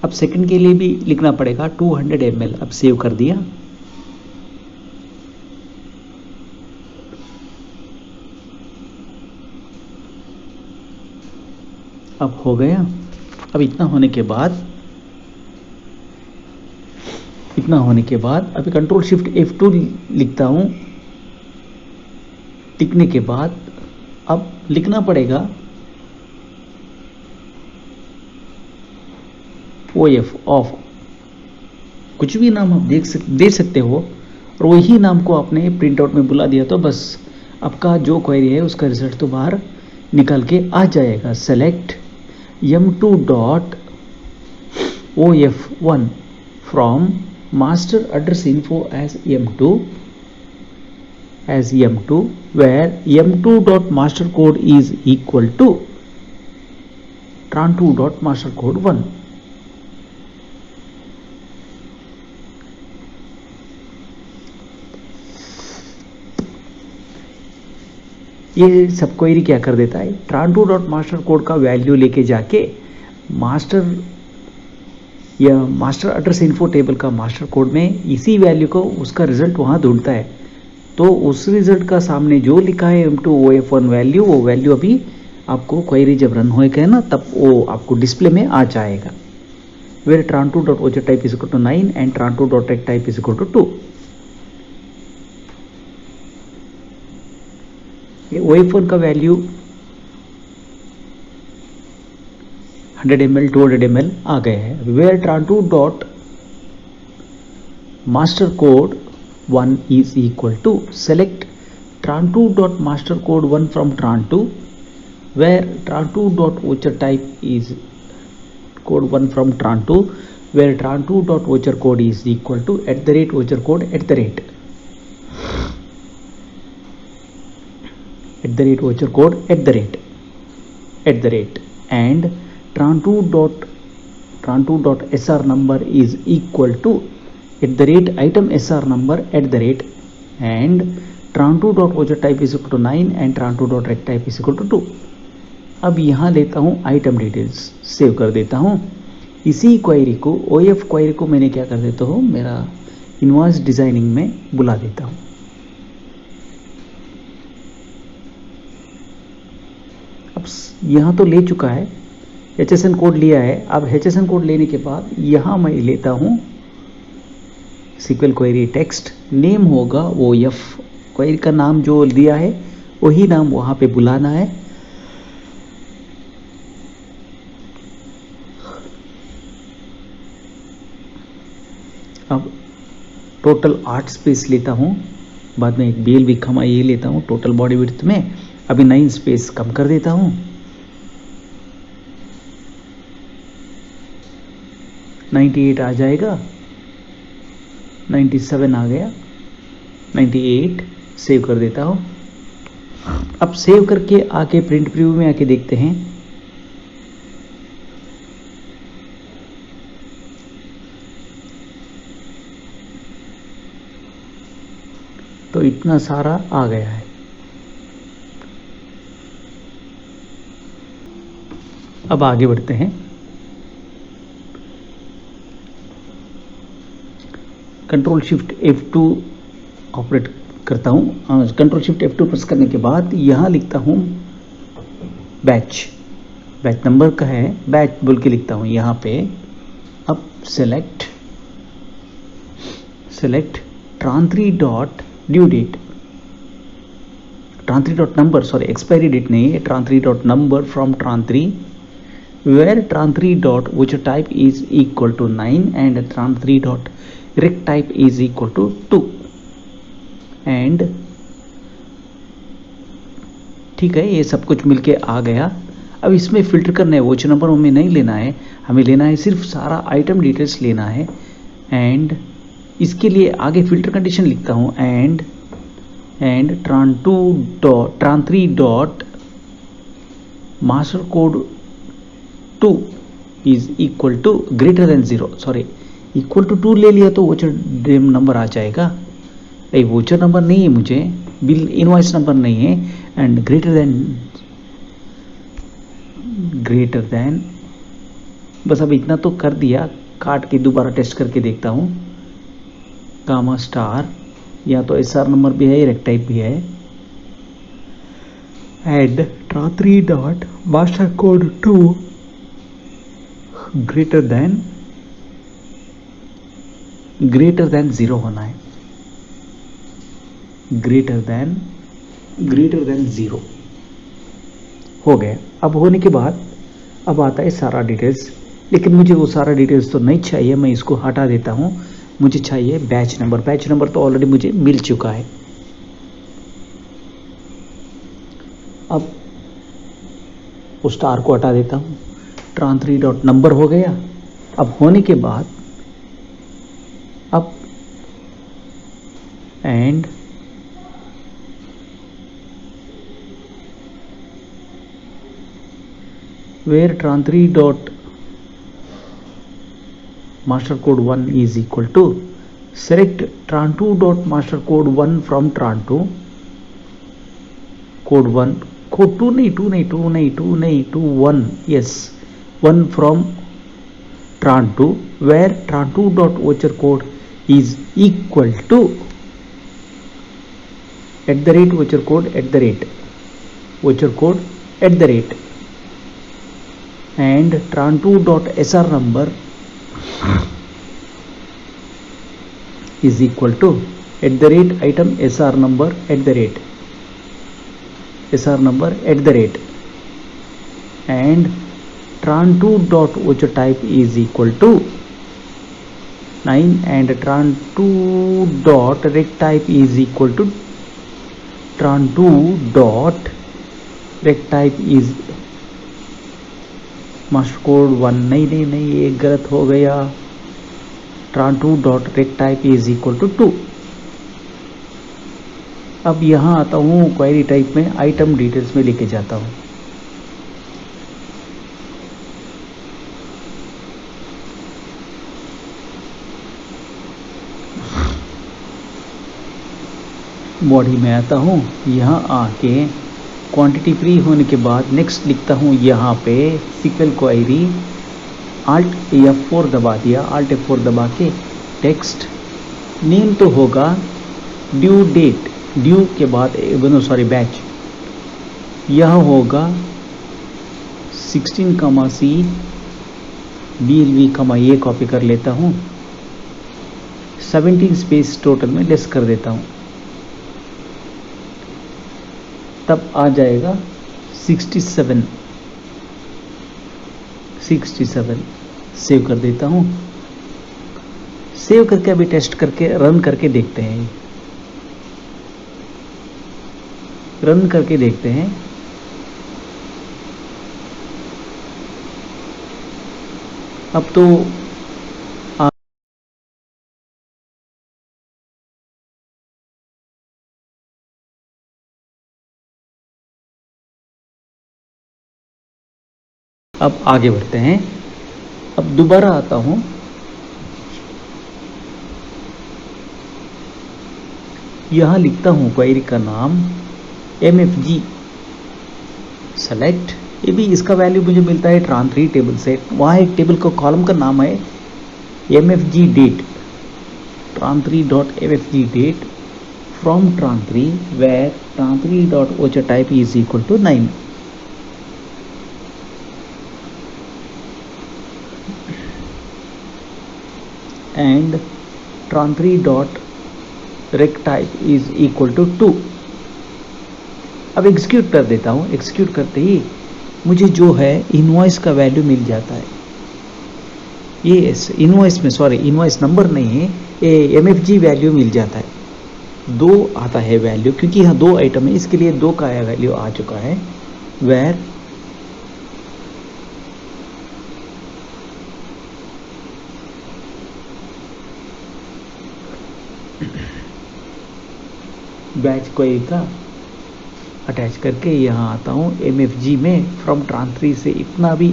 अब सेकंड के लिए भी लिखना पड़ेगा 200 ml। अब सेव कर दिया। अब हो गया। अब इतना होने के बाद अभी कंट्रोल शिफ्ट F2 लिखता हूँ। लिखने के बाद अब लिखना पड़ेगा OF ऑफ, कुछ भी नाम आप दे सकते हो, और वही नाम को आपने प्रिंट आउट में बुला दिया तो बस आपका जो क्वेरी है उसका रिजल्ट तो बाहर निकल के आ जाएगा। Select m2.of1 from master address info as m2 where m2.master code is equal to tran2.master code 1। ये सब क्वेरी क्या कर देता है, tran2.master कोड का वैल्यू लेके जाके मास्टर या मास्टर एड्रेस इन्फो टेबल का मास्टर कोड में इसी वैल्यू को उसका रिजल्ट वहाँ ढूंढता है। तो उस रिजल्ट का सामने जो लिखा है m2of1 वैल्यू, वो वैल्यू अभी आपको क्वेरी जब रन होएगा ना तब वो आपको डिस्प्ले में आ जाएगा। Where tran2.object type is equal to 9 and tran2.rect type is equal to 2। OF1 का वैल्यू 100 ml 200 ml आ गए हैं। Where tran2.master code 1 is equal to select tran2.master code 1 from tran2 where tran2.voucher type is code 1 from tran2 where tran2.voucher code is equal to @voucher code @voucher code and tran2.sr number is equal to @item sr number and tran2 dot voucher type is equal to 9 and tran2 dot rect type is equal to 2। अब यहाँ लेता हूँ आइटम डिटेल्स, सेव कर देता हूँ। इसी क्वेरी को, OF क्वेरी को मैंने क्या कर देता हूँ, मेरा इनवॉइस डिजाइनिंग में बुला देता हूँ। अब यहाँ तो ले चुका है, HSN कोड लिया है। अब HSN कोड लेने के बाद यहाँ मैं लेता हूँ SQL क्वेरी टेक्स्ट, नेम होगा OF, क्वेरी का नाम जो दिया है वही नाम वहाँ पे बुलाना है। अब टोटल 8 स्पेस लेता हूँ, बाद में एक BL भी खमा ये लेता हूँ टोटल बॉडी विड्थ में। अभी 9 स्पेस कम कर देता हूँ, 98 आ जाएगा, 97 आ गया, 98 सेव कर देता हूँ। अब सेव करके आके प्रिंट प्रीव्यू में आके देखते हैं। तो इतना सारा आ गया है। अब आगे बढ़ते हैं। कंट्रोल शिफ्ट F2 ऑपरेट करता हूँ। कंट्रोल शिफ्ट F2 प्रेस करने के बाद यहाँ लिखता हूँ बैच, बैच नंबर का है, बैच बोल के लिखता हूँ यहाँ पे। अब select tran3 dot due date, tran3 dot number, sorry expiry date नहीं है, tran3 dot number from tran3 where tran3 dot voucher type is equal to 9 and tran3 dot rect type is equal to 2 and ठीक है, ये सब कुछ मिलके आ गया। अब इसमें फिल्टर करना है, वोचर नंबर हमें नहीं लेना है, हमें लेना है सिर्फ सारा आइटम डिटेल्स लेना है। एंड इसके लिए आगे फिल्टर कंडीशन लिखता हूँ and tran3 dot master code 2 is equal to greater than 0, sorry equal to 2 ले लिया तो वोचर नंबर आ जाएगा। नहीं, वोचर नंबर नहीं है मुझे, बिल इनवॉइस नंबर नहीं है। एंड ग्रेटर देन बस अब इतना तो कर दिया। काट के दोबारा टेस्ट करके देखता हूँ। गामा स्टार, या तो SR नंबर भी है, रेक्ट टाइप भी है। And tran3 dot master code 2 greater than 0 होना है, ग्रेटर देन 0 हो गया। अब होने के बाद अब आता है सारा डिटेल्स, लेकिन मुझे वो सारा डिटेल्स तो नहीं चाहिए, मैं इसको हटा देता हूँ। मुझे चाहिए बैच नंबर, बैच नंबर तो ऑलरेडी मुझे मिल चुका है। अब उस स्टार को हटा देता हूँ, tran3 डॉट नंबर हो गया। अब होने के बाद अब and where tran3 dot master code 1 is equal to select tran2 dot master code 1 from tran2 code 1 code 2 नहीं 1, yes 1 from tran2 where tran2 dot voucher code is equal to voucher code and tran2 dot SR number is equal to item SR number and tran2 dot voucher type is equal to 9 and tran2 dot rect type is equal to tran2 dot rect type is master code 1 नहीं ये गलत हो गया। tran2 dot rect type is equal to 2। अब यहाँ आता हूँ क्वेरी टाइप में, आइटम डिटेल्स में लेके जाता हूँ। बॉडी में आता हूँ, यहाँ आके क्वांटिटी फ्री होने के बाद नेक्स्ट लिखता हूँ यहाँ पे सिक्वल क्वेरी, Alt F4 दबा दिया, Alt F4 दबा के टेक्स्ट नेम तो होगा ड्यू डेट, ड्यू के बाद बैच, यह होगा 16, BLV, ये कॉपी कर लेता हूँ, 17 स्पेस टोटल में लेस कर देता हूँ, तब आ जाएगा 67। सेव कर देता हूँ। सेव करके अभी टेस्ट करके रन करके देखते हैं, रन करके देखते हैं। अब तो अब आगे बढ़ते हैं। अब दोबारा आता हूं, यहां लिखता हूं क्वेरी का नाम MFG सेलेक्ट, ये भी इसका वैल्यू मुझे मिलता है tran3 टेबल से। वहां एक टेबल को कॉलम का नाम है MFG date, tran3 dot MFG date from tran3 where tran3 dot ocha type is equal to 9। and tran3 dot rect type is equal to 2। अब एग्जीक्यूट कर देता हूँ। एग्जीक्यूट करते ही मुझे जो है इनवॉइस का वैल्यू मिल जाता है। ये इनवॉइस में, सॉरी इनवॉइस नंबर नहीं है, ये MFG वैल्यू मिल जाता है। 2 आता है वैल्यू, क्योंकि यहाँ 2 आइटम है, इसके लिए 2 का वैल्यू आ चुका है। वेर बैच क्वेरी का अटैच करके यहाँ आता हूँ MFG में, फ्रॉम tran3 से इतना भी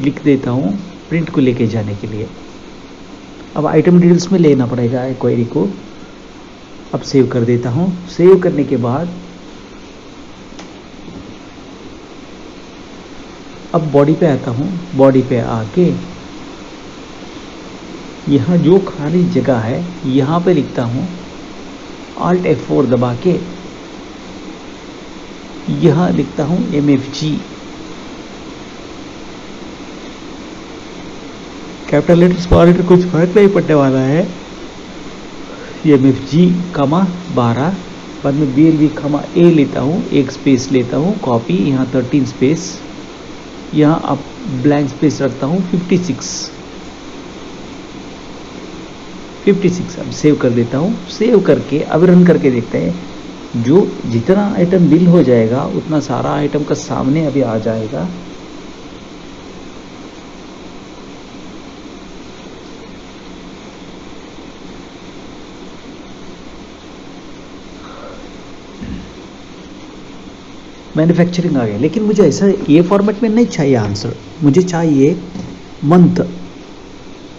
लिख देता हूँ प्रिंट को लेके जाने के लिए। अब आइटम डिटेल्स में लेना पड़ेगा क्वेरी को। अब सेव कर देता हूँ। सेव करने के बाद अब बॉडी पे आता हूँ। बॉडी पे आके यहाँ जो खाली जगह है यहाँ पे लिखता हूँ Alt F4 दबा के, यहाँ लिखता हूँ MFG, capital letter small letter कुछ फर्क नहीं पड़ने वाला है। MFG 12, बाद में BLV A लेता हूँ, एक स्पेस लेता हूँ, कॉपी, यहाँ 13 स्पेस, यहाँ अब ब्लैंक स्पेस रखता हूँ 56। अब सेव कर देता हूँ। सेव करके अब रन करके देखते हैं। जो जितना आइटम बिल हो जाएगा उतना सारा आइटम का सामने अभी आ जाएगा। मैन्युफैक्चरिंग आ गया, लेकिन मुझे ऐसा ये फॉर्मेट में नहीं चाहिए आंसर। मुझे चाहिए month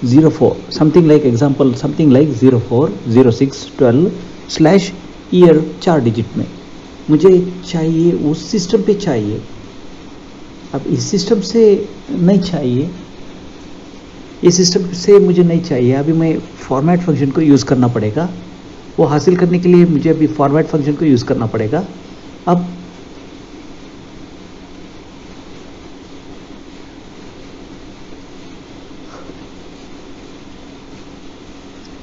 04, something like example, something like 040612/year 4 digit में मुझे चाहिए, उस सिस्टम पे चाहिए। अब इस सिस्टम से नहीं चाहिए, इस सिस्टम से मुझे नहीं चाहिए। अभी मैं फॉर्मेट फंक्शन को यूज़ करना पड़ेगा। वो हासिल करने के लिए मुझे अभी फॉर्मेट फंक्शन को यूज़ करना पड़ेगा।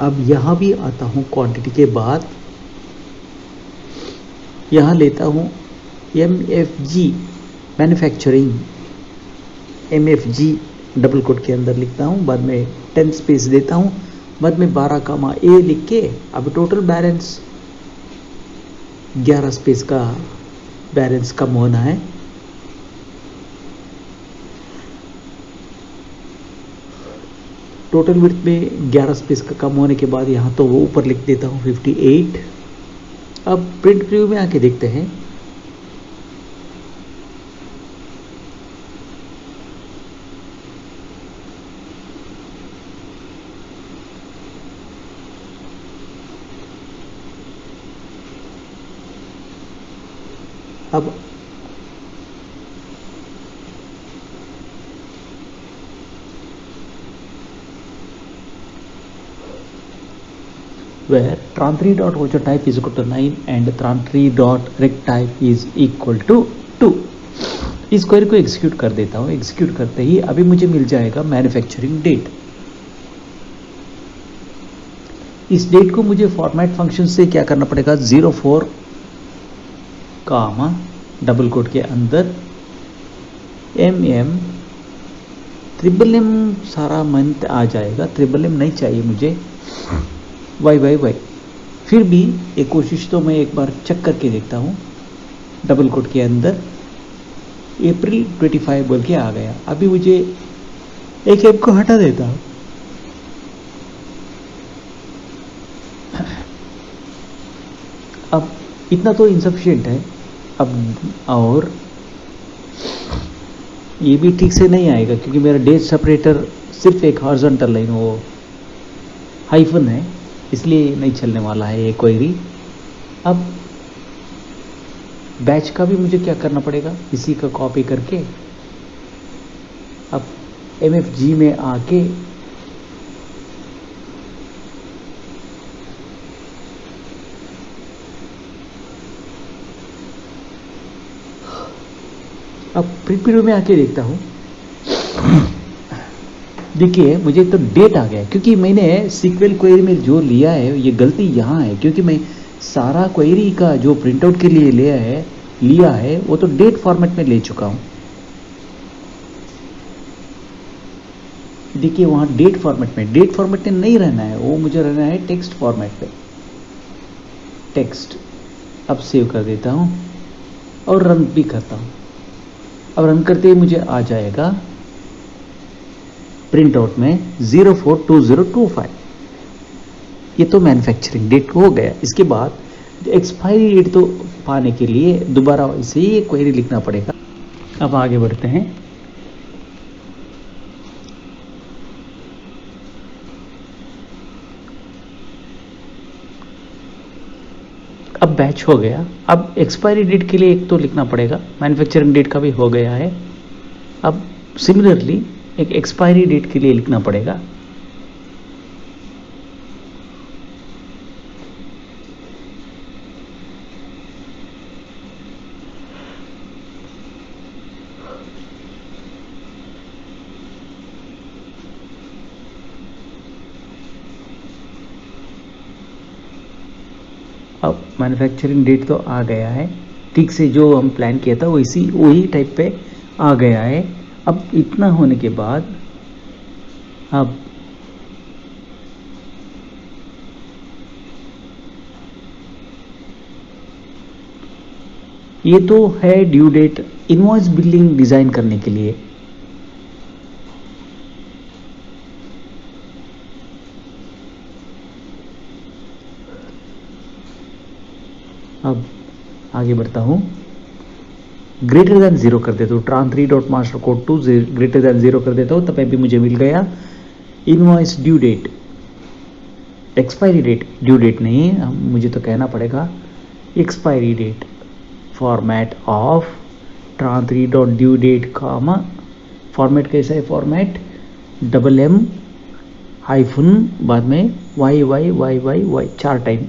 अब यहाँ भी आता हूँ क्वांटिटी के बाद, यहाँ लेता हूँ MFG manufacturing, MFG double quote के अंदर लिखता हूँ, बाद में 10 स्पेस देता हूँ, बाद में 12 A लिख के अब टोटल बैलेंस 11 स्पेस का बैलेंस कम होना है। टोटल विड्थ में 11 स्पेस का कम होने के बाद यहाँ तो वो ऊपर लिख देता हूँ 58। अब प्रिंट प्रीव्यू में आके देखते हैं। अब where tran3 dot voucher type is equal to 9 and tran3 dot rect type is equal to 2। इस क्वेरी को एग्जीक्यूट कर देता हूँ। एग्जीक्यूट करते ही अभी मुझे मिल जाएगा मैन्युफैक्चरिंग डेट। इस डेट को मुझे फॉर्मेट फंक्शन से क्या करना पड़ेगा, 04 कामा डबल कोट के अंदर ट्रिपल एम सारा मंथ आ जाएगा। ट्रिपल एम नहीं चाहिए मुझे, वाई। फिर भी एक कोशिश तो मैं एक बार चेक करके देखता हूँ। डबल कोट के अंदर अप्रैल 25 बोल के आ गया। अभी मुझे एक एम को हटा देता हूँ। अब इतना तो इनसफिशिएंट है। अब और ये भी ठीक से नहीं आएगा क्योंकि मेरा डेट सेपरेटर सिर्फ एक हॉरिजॉन्टल लाइन, वो हाइफन है, इसलिए नहीं चलने वाला है ये क्वेरी। अब बैच का भी मुझे क्या करना पड़ेगा, इसी का कॉपी करके अब MFG में आके अब प्रीव्यू में आके देखता हूँ। देखिए मुझे तो डेट आ गया क्योंकि मैंने सीक्वल क्वेरी में जो लिया है ये गलती यहाँ है क्योंकि मैं सारा क्वेरी का जो प्रिंटआउट के लिए लिया है वो तो डेट फॉर्मेट में ले चुका हूँ। देखिए वहाँ डेट फॉर्मेट में नहीं रहना है, वो मुझे रहना है टेक्स्ट फॉर्मेट पे। टेक्स्ट अब सेव कर देता हूँ और रन भी करता हूँ। अब रन करते ही मुझे आ जाएगा प्रिंट आउट में 042025। ये तो मैन्युफैक्चरिंग डेट हो गया। इसके बाद एक्सपायरी डेट तो पाने के लिए दोबारा इसे ही क्वेरी लिखना पड़ेगा। अब आगे बढ़ते हैं। अब बैच हो गया। अब एक्सपायरी डेट के लिए एक तो लिखना पड़ेगा, मैन्युफैक्चरिंग डेट का भी हो गया है। अब सिमिलरली एक एक्सपायरी डेट के लिए लिखना पड़ेगा। अब मैन्युफैक्चरिंग डेट तो आ गया है, ठीक से जो हम प्लान किया था वही टाइप पे आ गया है। अब इतना होने के बाद अब ये तो है due date invoice billing design करने के लिए। अब आगे बढ़ता हूं, ग्रेटर देन 0 कर देता हूँ। tran3 dot master code two greater than 0 कर देता हूँ, तब भी मुझे मिल गया invoice due date. Expiry date due date नहीं, मुझे तो कहना पड़ेगा expiry date. Format of tran3 dot due date comma format कैसा है, फॉर्मेट MM हाइफन बाद में y 4 टाइम,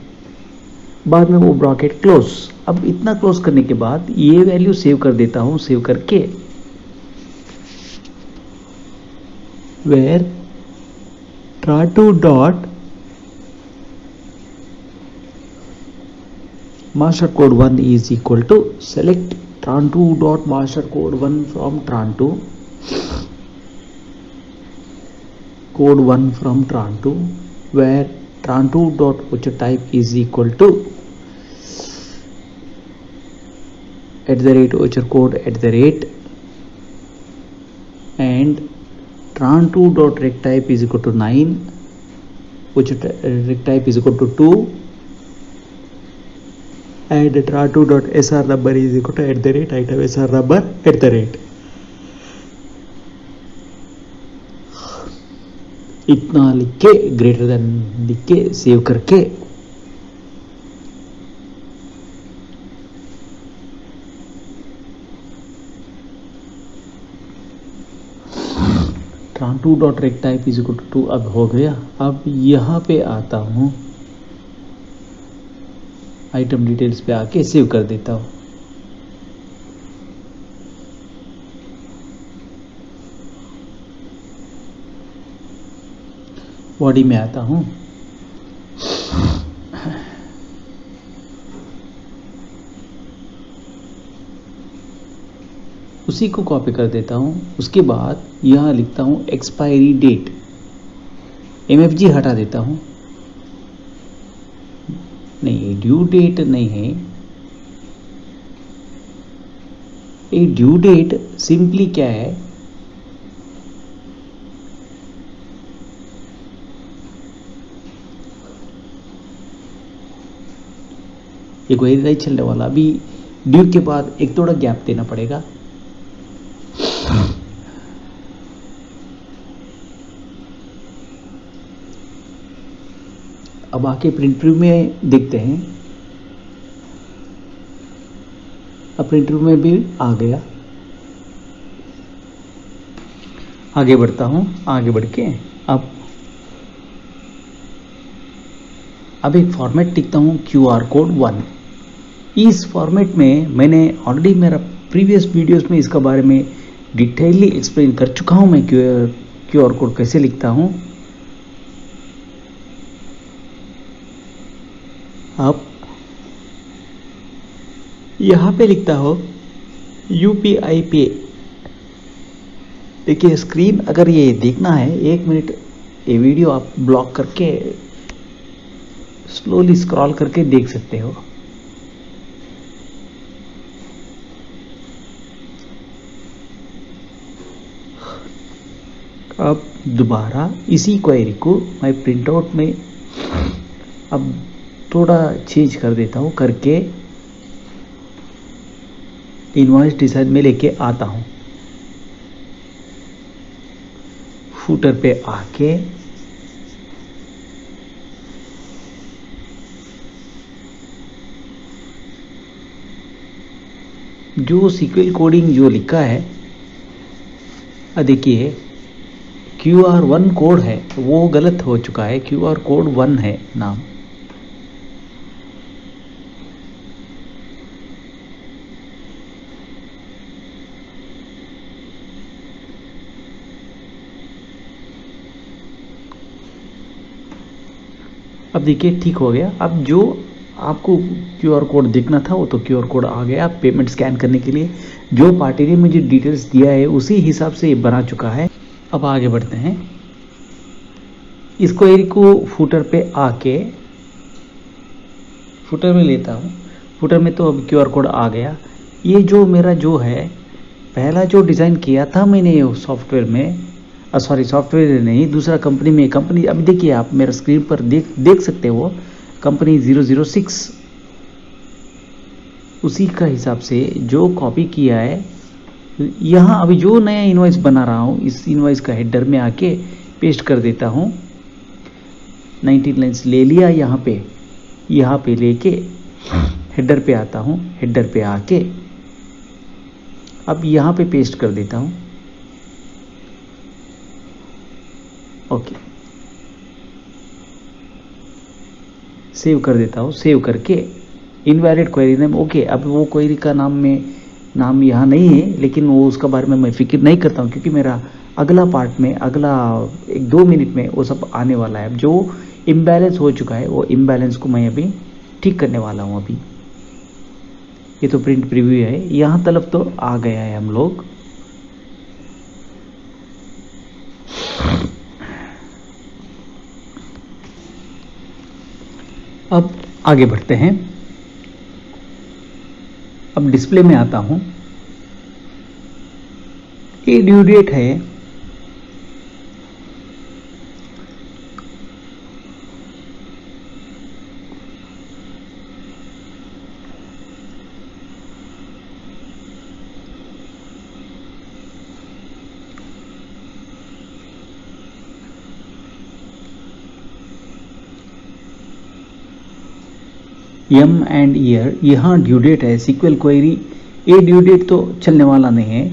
बाद में वो ब्रैकेट क्लोज। अब इतना क्लोज करने के बाद ये वैल्यू सेव कर देता हूं। सेव करके where tran2 dot master code 1 is equal to select tran2 dot master code 1 from tran2 code 1 from tran2 where tran2 dot voucher type is equal to @voucher code @ and tran2 dot rect type is equal to 9, voucher rect type is equal to 2 and tran2 dot sr number is equal to @item sr number @ इतना लिख के ग्रेटर देन लिख के सेव करके tran2 dot rec type is equal to अब हो गया। अब यहाँ पे आता हूँ, आइटम डिटेल्स पे आके सेव कर देता हूँ। बॉडी में आता हूँ, उसी को कॉपी कर देता हूँ। उसके बाद यहाँ लिखता हूँ एक्सपायरी डेट, MFG हटा देता हूँ। नहीं, ड्यू डेट नहीं है, ये ड्यू डेट सिंपली क्या है, ये कोई नहीं चलने वाला। अभी ड्यू के बाद एक थोड़ा गैप देना पड़ेगा। अब आके प्रिंट प्रीव्यू में देखते हैं। अब प्रिंट प्रीव्यू में भी आ गया। आगे बढ़ता हूं, आगे बढ़ के अब एक फॉर्मेट लिखता हूं QR कोड 1। इस फॉर्मेट में मैंने ऑलरेडी मेरा प्रीवियस वीडियोस में इसका बारे में डिटेयली एक्सप्लेन कर चुका हूं, मैं QR कोड कैसे लिखता हूं। अब यहाँ पे लिखता हो UPI पे। देखिए स्क्रीन, अगर ये देखना है 1 मिनट ये वीडियो आप ब्लॉक करके स्लोली स्क्रॉल करके देख सकते हो। अब दोबारा इसी क्वेरी को मैं प्रिंट आउट में अब थोड़ा चेंज कर देता हूँ, करके इनवॉइस डिजाइन में लेके आता हूँ। फूटर पे आके जो सीक्वल कोडिंग जो लिखा है, देखिए QR1 कोड है वो गलत हो चुका है, QR कोड 1 है नाम। अब देखिए ठीक हो गया। अब जो आपको QR कोड देखना था वो तो QR कोड आ गया। पेमेंट स्कैन करने के लिए जो पार्टी ने मुझे डिटेल्स दिया है उसी हिसाब से ये बना चुका है। अब आगे बढ़ते हैं। इस क्वेरी को फुटर पे आके फुटर में लेता हूँ। फुटर में तो अब QR कोड आ गया। ये जो मेरा जो है पहला जो डिज़ाइन किया था मैंने सॉफ्टवेयर में, सॉरी सॉफ्टवेयर नहीं, दूसरा कंपनी में, कंपनी अभी देखिए आप मेरा स्क्रीन पर देख सकते हो, कंपनी 006, उसी का हिसाब से जो कॉपी किया है। यहाँ अभी जो नया इनवॉइस बना रहा हूँ इस इनवॉइस का हेडर में आके पेस्ट कर देता हूँ। 19 लाइन्स ले लिया, यहाँ पे लेके हेडर पे आता हूँ। हेडर पे आके अब यहाँ पे पेस्ट कर देता हूँ। ओके, सेव कर देता हूँ। सेव करके इनवैलिड क्वेरी नेम, ओके। अब वो क्वेरी का नाम यहाँ नहीं है, लेकिन वो उसका बारे में मैं फिक्र नहीं करता हूँ क्योंकि मेरा अगला पार्ट में अगला 1-2 मिनट में वो सब आने वाला है। जो इम्बैलेंस हो चुका है वो इम्बैलेंस को मैं अभी ठीक करने वाला हूँ। अभी ये तो प्रिंट प्रीव्यू है, यहाँ तरफ तो आ गया है हम लोग। अब आगे बढ़ते हैं। अब डिस्प्ले में आता हूं। ये ड्यू डेट है, एम एंड ईयर, यहाँ ड्यू डेट है। सीक्वल क्वेरी ये ड्यू डेट तो चलने वाला नहीं है।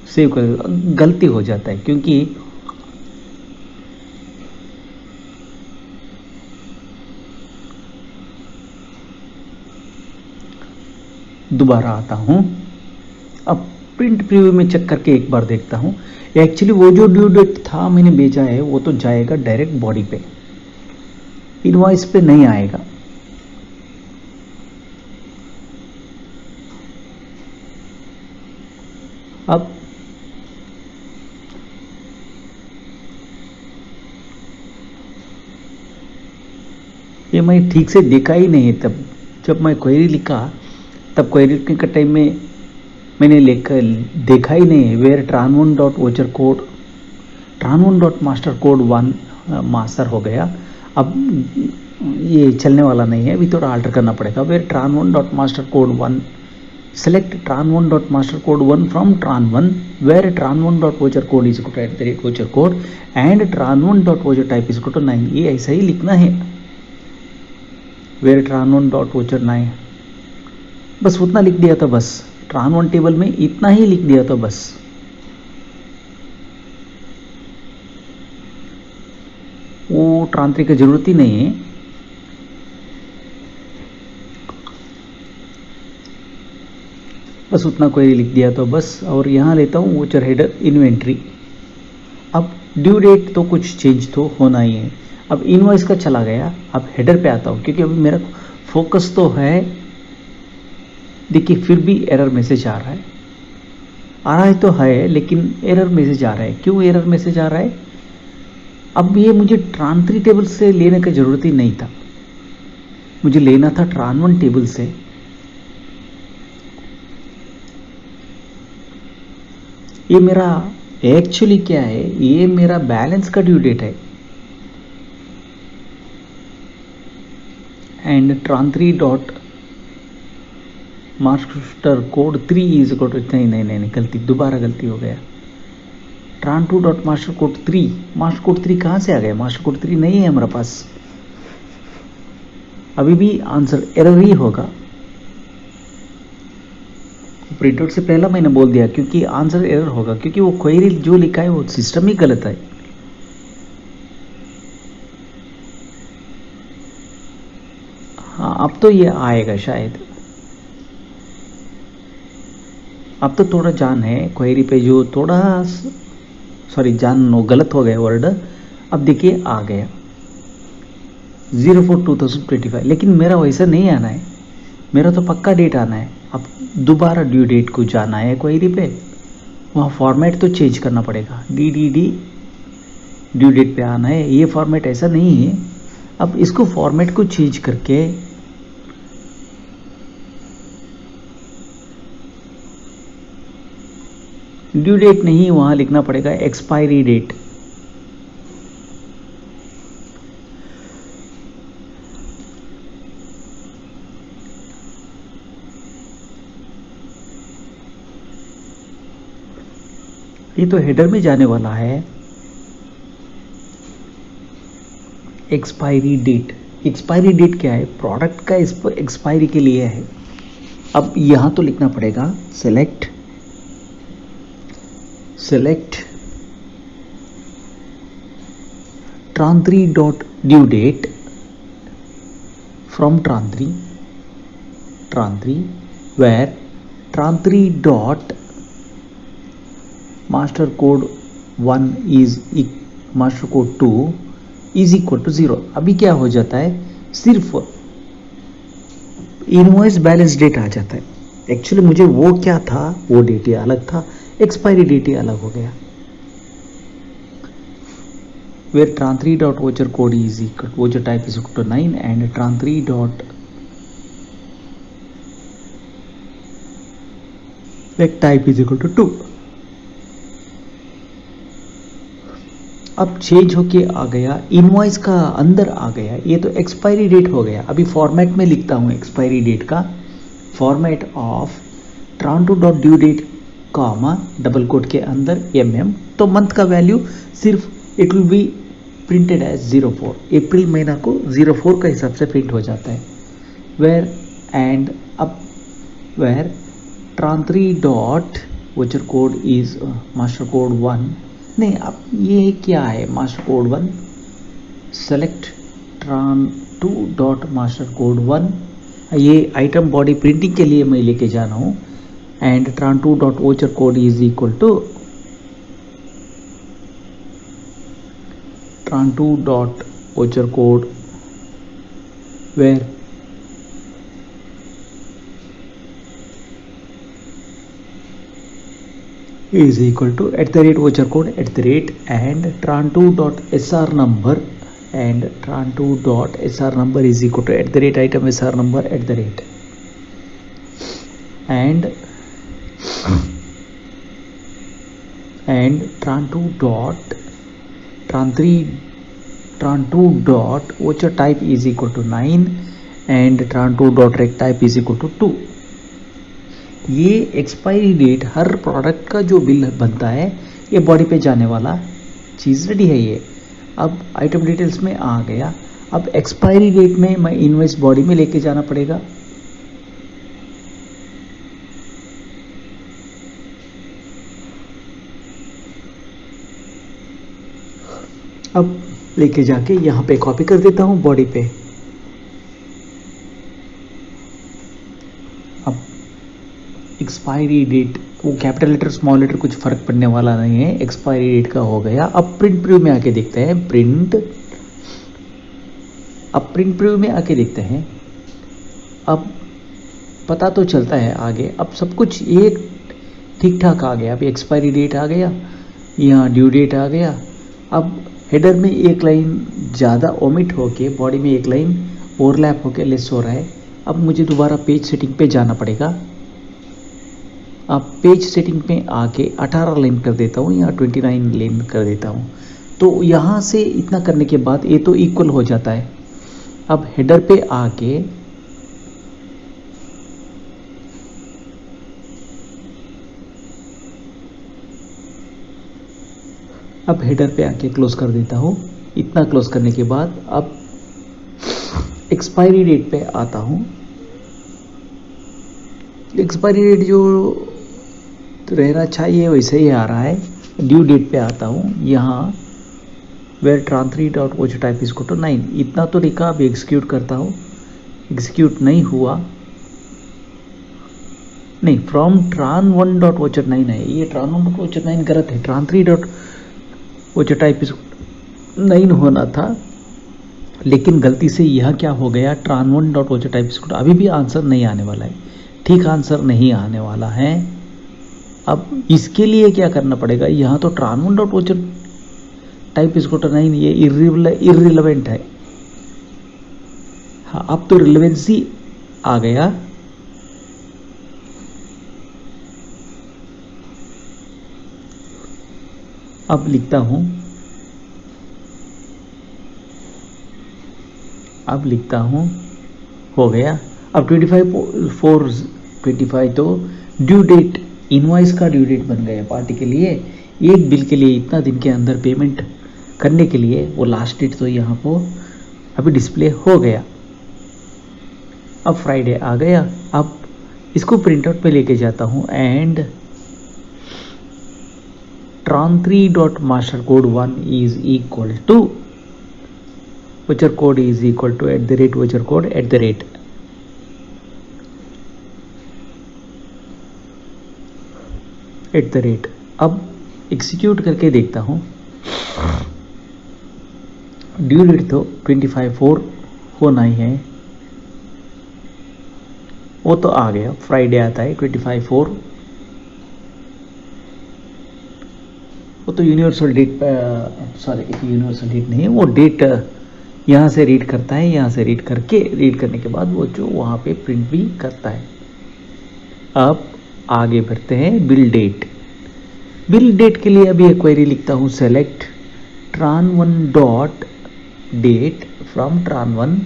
सेव कर, गलती हो जाता है क्योंकि दोबारा आता हूं। अब प्रिंट प्रीव्यू में चेक करके एक बार देखता हूं। एक्चुअली वो जो ड्यू डेट था मैंने भेजा है वो तो जाएगा डायरेक्ट बॉडी पे, इनवॉइस पे नहीं आएगा। अब ये मैं ठीक से देखा ही नहीं, तब जब मैं क्वेरी लिखा तब क्वेरी लिखने का टाइम में मैंने देखा ही नहीं where tran1 dot voucher code tran1 dot master code 1 master हो गया। अब ये चलने वाला नहीं है, अभी थोड़ा आल्टर करना पड़ेगा। Where tran1 dot master code 1 select tran1 dot master code 1 from tran1 where tran1 dot voucher code is equal to @voucher code and tran1 dot voucher type is equal to 9। ये ऐसा ही लिखना है, where tran1 dot voucher 9, बस उतना लिख दिया था। बस tran1 टेबल में इतना ही लिख दिया था बस। वो tran3 की जरूरत ही नहीं है। बस उतना क्वेरी लिख दिया तो बस। और यहाँ लेता हूँ वोचर हेडर इन्वेंट्री। अब ड्यू डेट तो कुछ चेंज तो होना ही है। अब इनवॉइस का चला गया, अब हेडर पे आता हूँ क्योंकि अभी मेरा फोकस तो है। देखिए फिर भी एरर मैसेज आ रहा है तो है, लेकिन एरर मैसेज आ रहा है। क्यों एरर मैसेज आ रहा है? अब ये मुझे tran3 टेबल से लेने की जरूरत ही नहीं था, मुझे लेना था tran1 टेबल से। ये मेरा एक्चुअली क्या है, ये मेरा बैलेंस का ड्यू डेट है and tran3 dot master code 3 is equal to, नहीं गलती, दोबारा गलती हो गया। tran2 dot master code 3, master code 3 कहाँ से आ गया? मास्टर कोड 3 नहीं है हमारे पास। अभी भी आंसर एरर ही होगा। प्रिंट आउट से पहला मैंने बोल दिया क्योंकि आंसर एरर होगा, क्योंकि वो क्वेरी जो लिखा है वो सिस्टम ही गलत है। हाँ अब तो ये आएगा शायद। अब तो थोड़ा जान है क्वेरी पे, जो थोड़ा सॉरी जान नो गलत हो गया वर्ड। अब देखिए आ गया 04/2025, लेकिन मेरा वैसा नहीं आना है, मेरा तो पक्का डेट आना है। अब दोबारा ड्यू डेट को जाना है क्वेरी पे, वहाँ फॉर्मेट तो चेंज करना पड़ेगा। DDD ड्यू डेट पे आना है, ये फॉर्मेट ऐसा नहीं है। अब इसको फॉर्मेट को चेंज करके ड्यू डेट नहीं, वहाँ लिखना पड़ेगा एक्सपायरी डेट। ये तो हेडर में जाने वाला है। एक्सपायरी डेट, एक्सपायरी डेट क्या है? प्रोडक्ट का एक्सपायरी के लिए है। अब यहां तो लिखना पड़ेगा select tran3 dot due date from tran3 where tran3 dot master code 1 is master code 2 is equal to 0। अभी क्या हो जाता है, सिर्फ इनवॉइस बैलेंस डेट आ जाता है। एक्चुअली मुझे वो क्या था, वो डेट ही अलग था, एक्सपायरी डेट ही अलग हो गया। Where tran3 dot voucher code is equal voucher type is equal to 9 and tran3 dot vector type is equal to 2। अब चेंज होके आ गया, इनवॉइस का अंदर आ गया। ये तो एक्सपायरी डेट हो गया। अभी फॉर्मेट में लिखता हूँ एक्सपायरी डेट का, format of tran2 dot due date comma double quote के अंदर mm, तो मंथ का वैल्यू सिर्फ it will be printed as 04। अप्रैल महीना को 04 का हिसाब से प्रिंट हो जाता है। वेयर एंड अब where tran3 dot voucher code is master code 1, नहीं अब ये क्या है master code 1, select tran 2 dot master code 1, ये आइटम बॉडी प्रिंटिंग के लिए मैं लेके जाना हूँ, and tran 2 dot voucher code is equal to tran 2 dot voucher code where is equal to @voucher code and tran2 dot sr number, and tran2 dot sr number is equal to @item sr number and tran2 dot tran2 dot voucher type is equal to 9 and tran2 dot rec type is equal to 2. ये एक्सपायरी डेट हर प्रोडक्ट का जो बिल बनता है ये बॉडी पे जाने वाला चीज़ रेडी है ये। अब आइटम डिटेल्स में आ गया, अब एक्सपायरी डेट में मैं इनवॉइस बॉडी में लेके जाना पड़ेगा। अब लेके जाके यहाँ पे कॉपी कर देता हूँ बॉडी पे। एक्सपायरी डेट वो कैपिटल लेटर स्मॉल लेटर कुछ फर्क पड़ने वाला नहीं है, एक्सपायरी डेट का हो गया। अब प्रिंट प्रीव्यू में आके देखते हैं, प्रिंट प्रीव्यू में आके देखते हैं। अब पता तो चलता है आगे, अब सब कुछ एक ठीक ठाक आ गया। अभी एक्सपायरी डेट आ गया, यहाँ ड्यू डेट आ गया। अब हेडर में एक लाइन ज़्यादा ओमिट होके बॉडी में एक लाइन ओवरलैप होके लेस हो रहा है। अब मुझे दोबारा पेज सेटिंग पे जाना पड़ेगा। अब पेज सेटिंग पे आके 18 लाइन कर देता हूँ, यहाँ 29 लाइन कर देता हूँ। तो यहाँ से इतना करने के बाद ये तो इक्वल हो जाता है। अब हेडर पे आके क्लोज कर देता हूँ। इतना क्लोज करने के बाद अब एक्सपायरी डेट पे आता हूँ। एक्सपायरी डेट जो रहना चाहिए वैसे ही आ रहा है। ड्यू डेट पे आता हूँ, यहाँ where tran3 dot voucher type is equal to 9, इतना तो लिखा। अभी एग्जीक्यूट करता हूँ, एग्जीक्यूट नहीं हुआ, नहीं फ्रॉम tran1 डॉट वोचर 9 है, ये tran1 डॉट वोचर 9 गलत है, tran3 dot voucher type is 9 होना था, लेकिन गलती से यह क्या हो गया tran1 dot voucher type is equal to. अभी भी आंसर नहीं आने वाला है, ठीक आंसर नहीं आने वाला है। अब इसके लिए क्या करना पड़ेगा, यहाँ तो tran1 dot voucher type is equal to 9, ये इर्रिलेवेंट है। हाँ, अब तो रिलेवेंसी आ गया। अब लिखता हूँ, हो गया। अब 25 तो ड्यू डेट, इनवॉइस का ड्यू डेट बन गया पार्टी के लिए। एक बिल के लिए इतना दिन के अंदर पेमेंट करने के लिए वो लास्ट डेट तो यहाँ पर अभी डिस्प्ले हो गया। अब फ्राइडे आ गया। अब इसको प्रिंट आउट पे लेके जाता हूँ and tran3 dot master code 1 is equal to voucher code is equal to @voucher code @ अब एग्जीक्यूट करके देखता हूँ। ड्यू डेट तो 25/4 होना ही है, वो तो आ गया। फ्राइडे आता है 25/4, वो तो universal date, sorry universal date नहीं है, वो डेट यहाँ से रीड करता है, यहाँ से रीड करने के बाद वो जो वहाँ पे प्रिंट भी करता है। अब आगे बढ़ते हैं बिल डेट। बिल डेट के लिए अभी एक क्वेरी लिखता हूँ, select tran1 dot date from tran1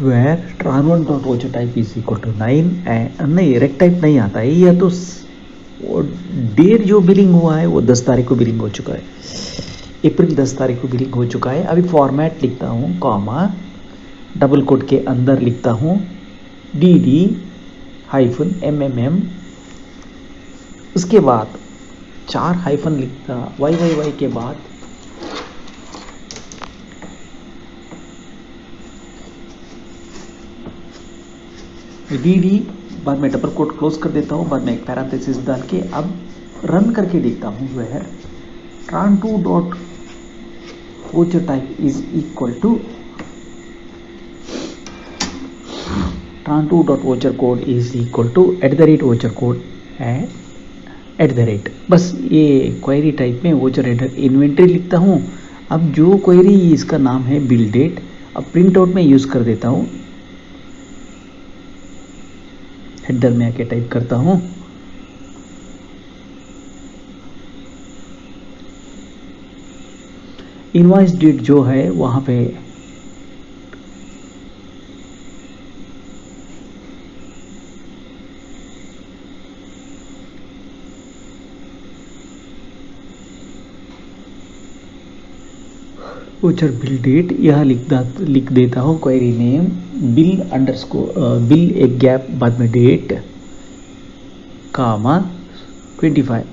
where tran1 dot voucher type is equal to 9 नहीं रेक टाइप नहीं आता है, या तो वो डेट जो बिलिंग हुआ है वो 10 तारीख को बिलिंग हो चुका है, अप्रैल 10 तारीख को बिलिंग हो चुका है। अभी फॉर्मेट लिखता हूँ, कॉमा डबल कोट के अंदर लिखता हूँ DD-MMM, उसके बाद 4 हाइफन लिखता YYY के बाद DD, बाद में डबल कोट क्लोज कर देता हूँ, बाद में एक पैरांथेसिस डाल के अब रन करके देखता हूँ where tran2 dot voucher type is equal to tran2 dot voucher code is equal to @voucher code @ बस ये क्वेरी टाइप में वोचर हेडर इन्वेंट्री लिखता हूँ। अब जो क्वेरी इसका नाम है बिल डेट, अब प्रिंट आउट में यूज कर देता हूँ, हेडर में आके टाइप करता हूँ इनवॉइस डेट जो है वहां पे वोचर बिल डेट यह लिख देता हूँ क्वेरी नेम बिल बिल एक गैप बाद में डेट कामा 25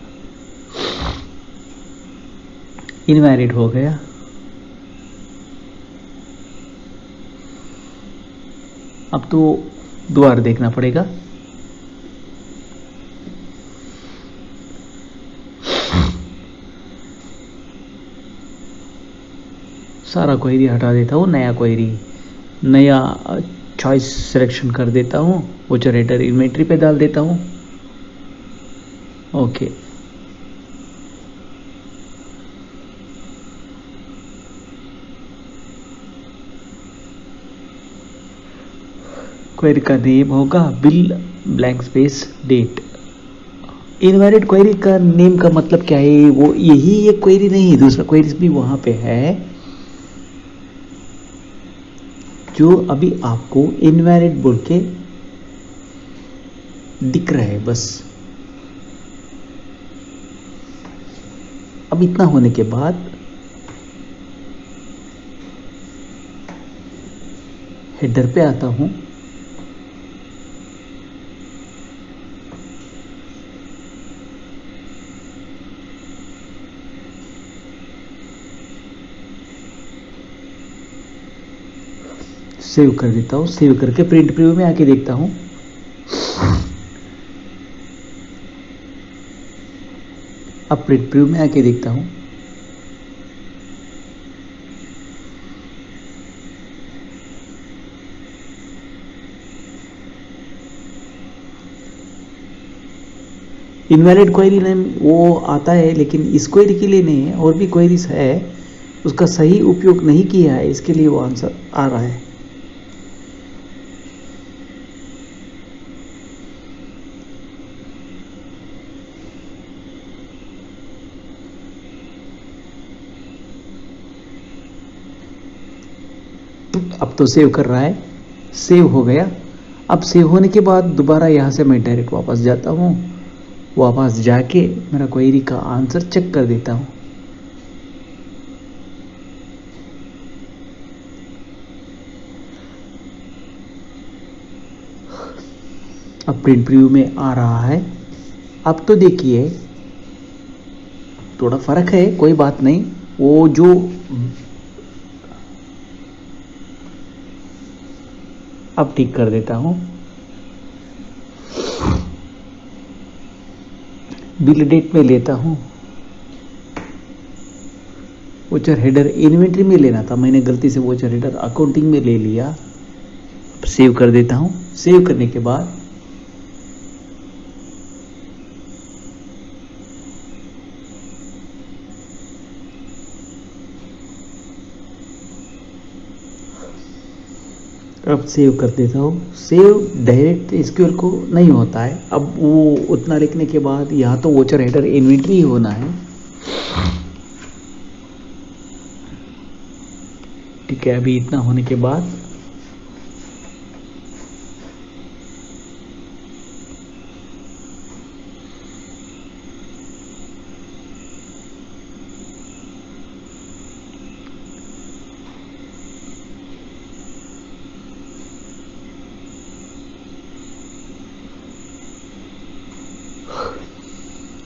इनवैलिड हो गया। अब तो दोबारा देखना पड़ेगा। सारा क्वेरी हटा देता हूँ, नया चॉइस सिलेक्शन कर देता हूँ, वोचर हेडर इन्वेंट्री पे डाल देता हूँ। ओके, क्वेरी का नेम होगा bill blank space date. Invalid query का नेम का मतलब क्या है? वो यही एक क्वेरी नहीं है, दूसरा क्वेरी भी वहां पे है जो अभी आपको इनवैलिड बोल के दिख रहा है बस। अब इतना होने के बाद हेडर पे आता हूं, सेव कर देता हूँ, सेव करके प्रिंट प्रीव्यू में आके देखता हूँ। अब प्रिंट प्रीव्यू में आके देखता हूँ, इनवैलिड क्वेरी नेम वो आता है, लेकिन इस क्वेरी के लिए नहीं है, और भी क्वेरीज है उसका सही उपयोग नहीं किया है, इसके लिए वो आंसर आ रहा है। अब तो सेव कर रहा है, सेव हो गया। अब सेव होने के बाद दोबारा यहाँ से मैं डायरेक्ट वापस जाता हूँ, वापस जाके मेरा क्वेरी का आंसर चेक कर देता हूँ। अब प्रिंट प्रीव्यू में आ रहा है। अब तो देखिए थोड़ा फर्क है, कोई बात नहीं, वो जो अब ठीक कर देता हूं। बिल डेट में लेता हूं, वोचर हेडर इन्वेंट्री में लेना था, मैंने गलती से वोचर हेडर अकाउंटिंग में ले लिया। सेव कर देता हूं, सेव करने के बाद अब सेव कर देता हूँ। सेव डायरेक्ट एसक्यूएल को नहीं होता है, अब वो उतना लिखने के बाद यहाँ तो वोचर हेडर इन्वेंट्री ही होना है। ठीक है, अभी इतना होने के बाद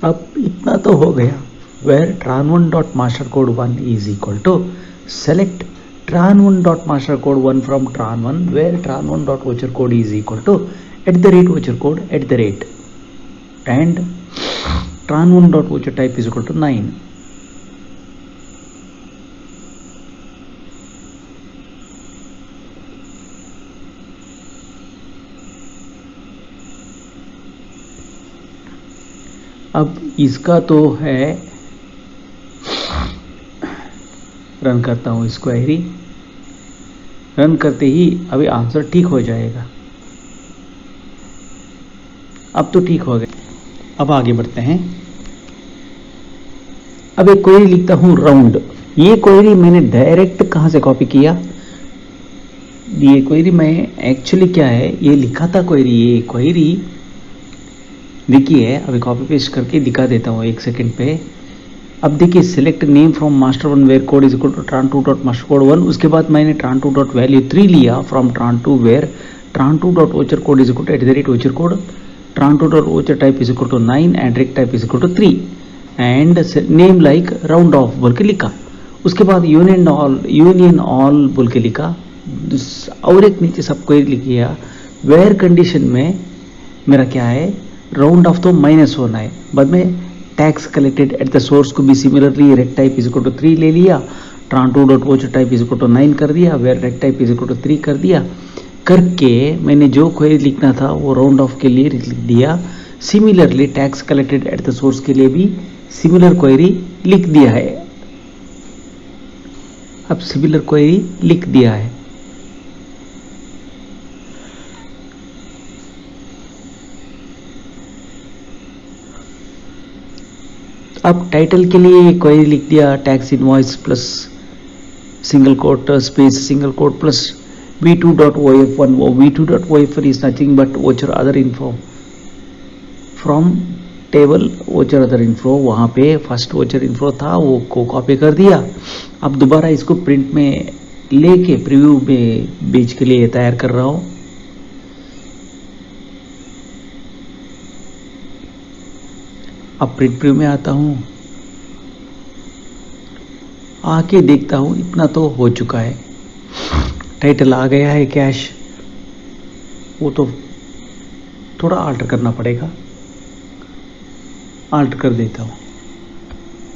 अब इतना तो हो गया, where tran1 dot master code 1 is equal to select tran1 dot master code 1 from tran1 where tran1 dot voucher code is equal to @ voucher code @ and tran1 dot voucher type is equal to 9. अब इसका तो है, रन करता हूँ इस क्वेरी, रन करते ही अभी आंसर ठीक हो जाएगा। अब तो ठीक हो गया। अब आगे बढ़ते हैं। अब एक क्वेरी लिखता हूँ राउंड। ये क्वेरी मैंने डायरेक्ट कहाँ से कॉपी किया, ये क्वेरी मैं एक्चुअली क्या है, ये लिखा था क्वेरी, ये क्वेरी देखिए, अभी कॉपी पेस्ट करके दिखा देता हूँ 1 सेकंड पे। अब देखिए, select name from master 1 where code is equal to tran2 dot master code 1। उसके बाद मैंने tran2 डॉट वैल्यू 3 लिया from tran2 where tran2 dot voucher code is equal to @ voucher code, tran2 dot voucher type is equal to 9 and rec type is equal to 3 and name like round off बोल के लिखा। उसके बाद यूनियन ऑल बोल के लिखा, और एक नीचे सब क्वेरी लिख लिया। वेयर कंडीशन में मेरा क्या है, राउंड ऑफ तो माइनस होना है। बाद में tax collected at the source को भी similarly rec type is equal to 3 ले लिया, tran2 dot voucher type is equal to 9 कर दिया, where rec type is equal to 3 कर दिया। करके मैंने जो क्वेरी लिखना था वो राउंड ऑफ के लिए लिख दिया। Similarly tax collected at the source के लिए भी सिमिलर क्वेरी लिख दिया है। अब सिमिलर क्वेरी लिख दिया है। अब टाइटल के लिए क्वेरी लिख दिया, tax invoice plus single quote space single quote plus v2.of1। वो v2.of1 is nothing but voucher other info from table voucher other info. वहाँ पे फर्स्ट वोचर इन्फो था, वो को कॉपी कर दिया। अब दोबारा इसको प्रिंट में लेके प्रीव्यू में बेच के लिए तैयार कर रहा हूँ। अब प्रिंट प्रीव्यू में आता हूँ, आके देखता हूँ इतना तो हो चुका है। टाइटल आ गया है कैश, वो तो थोड़ा आल्टर करना पड़ेगा, आल्टर कर देता हूँ।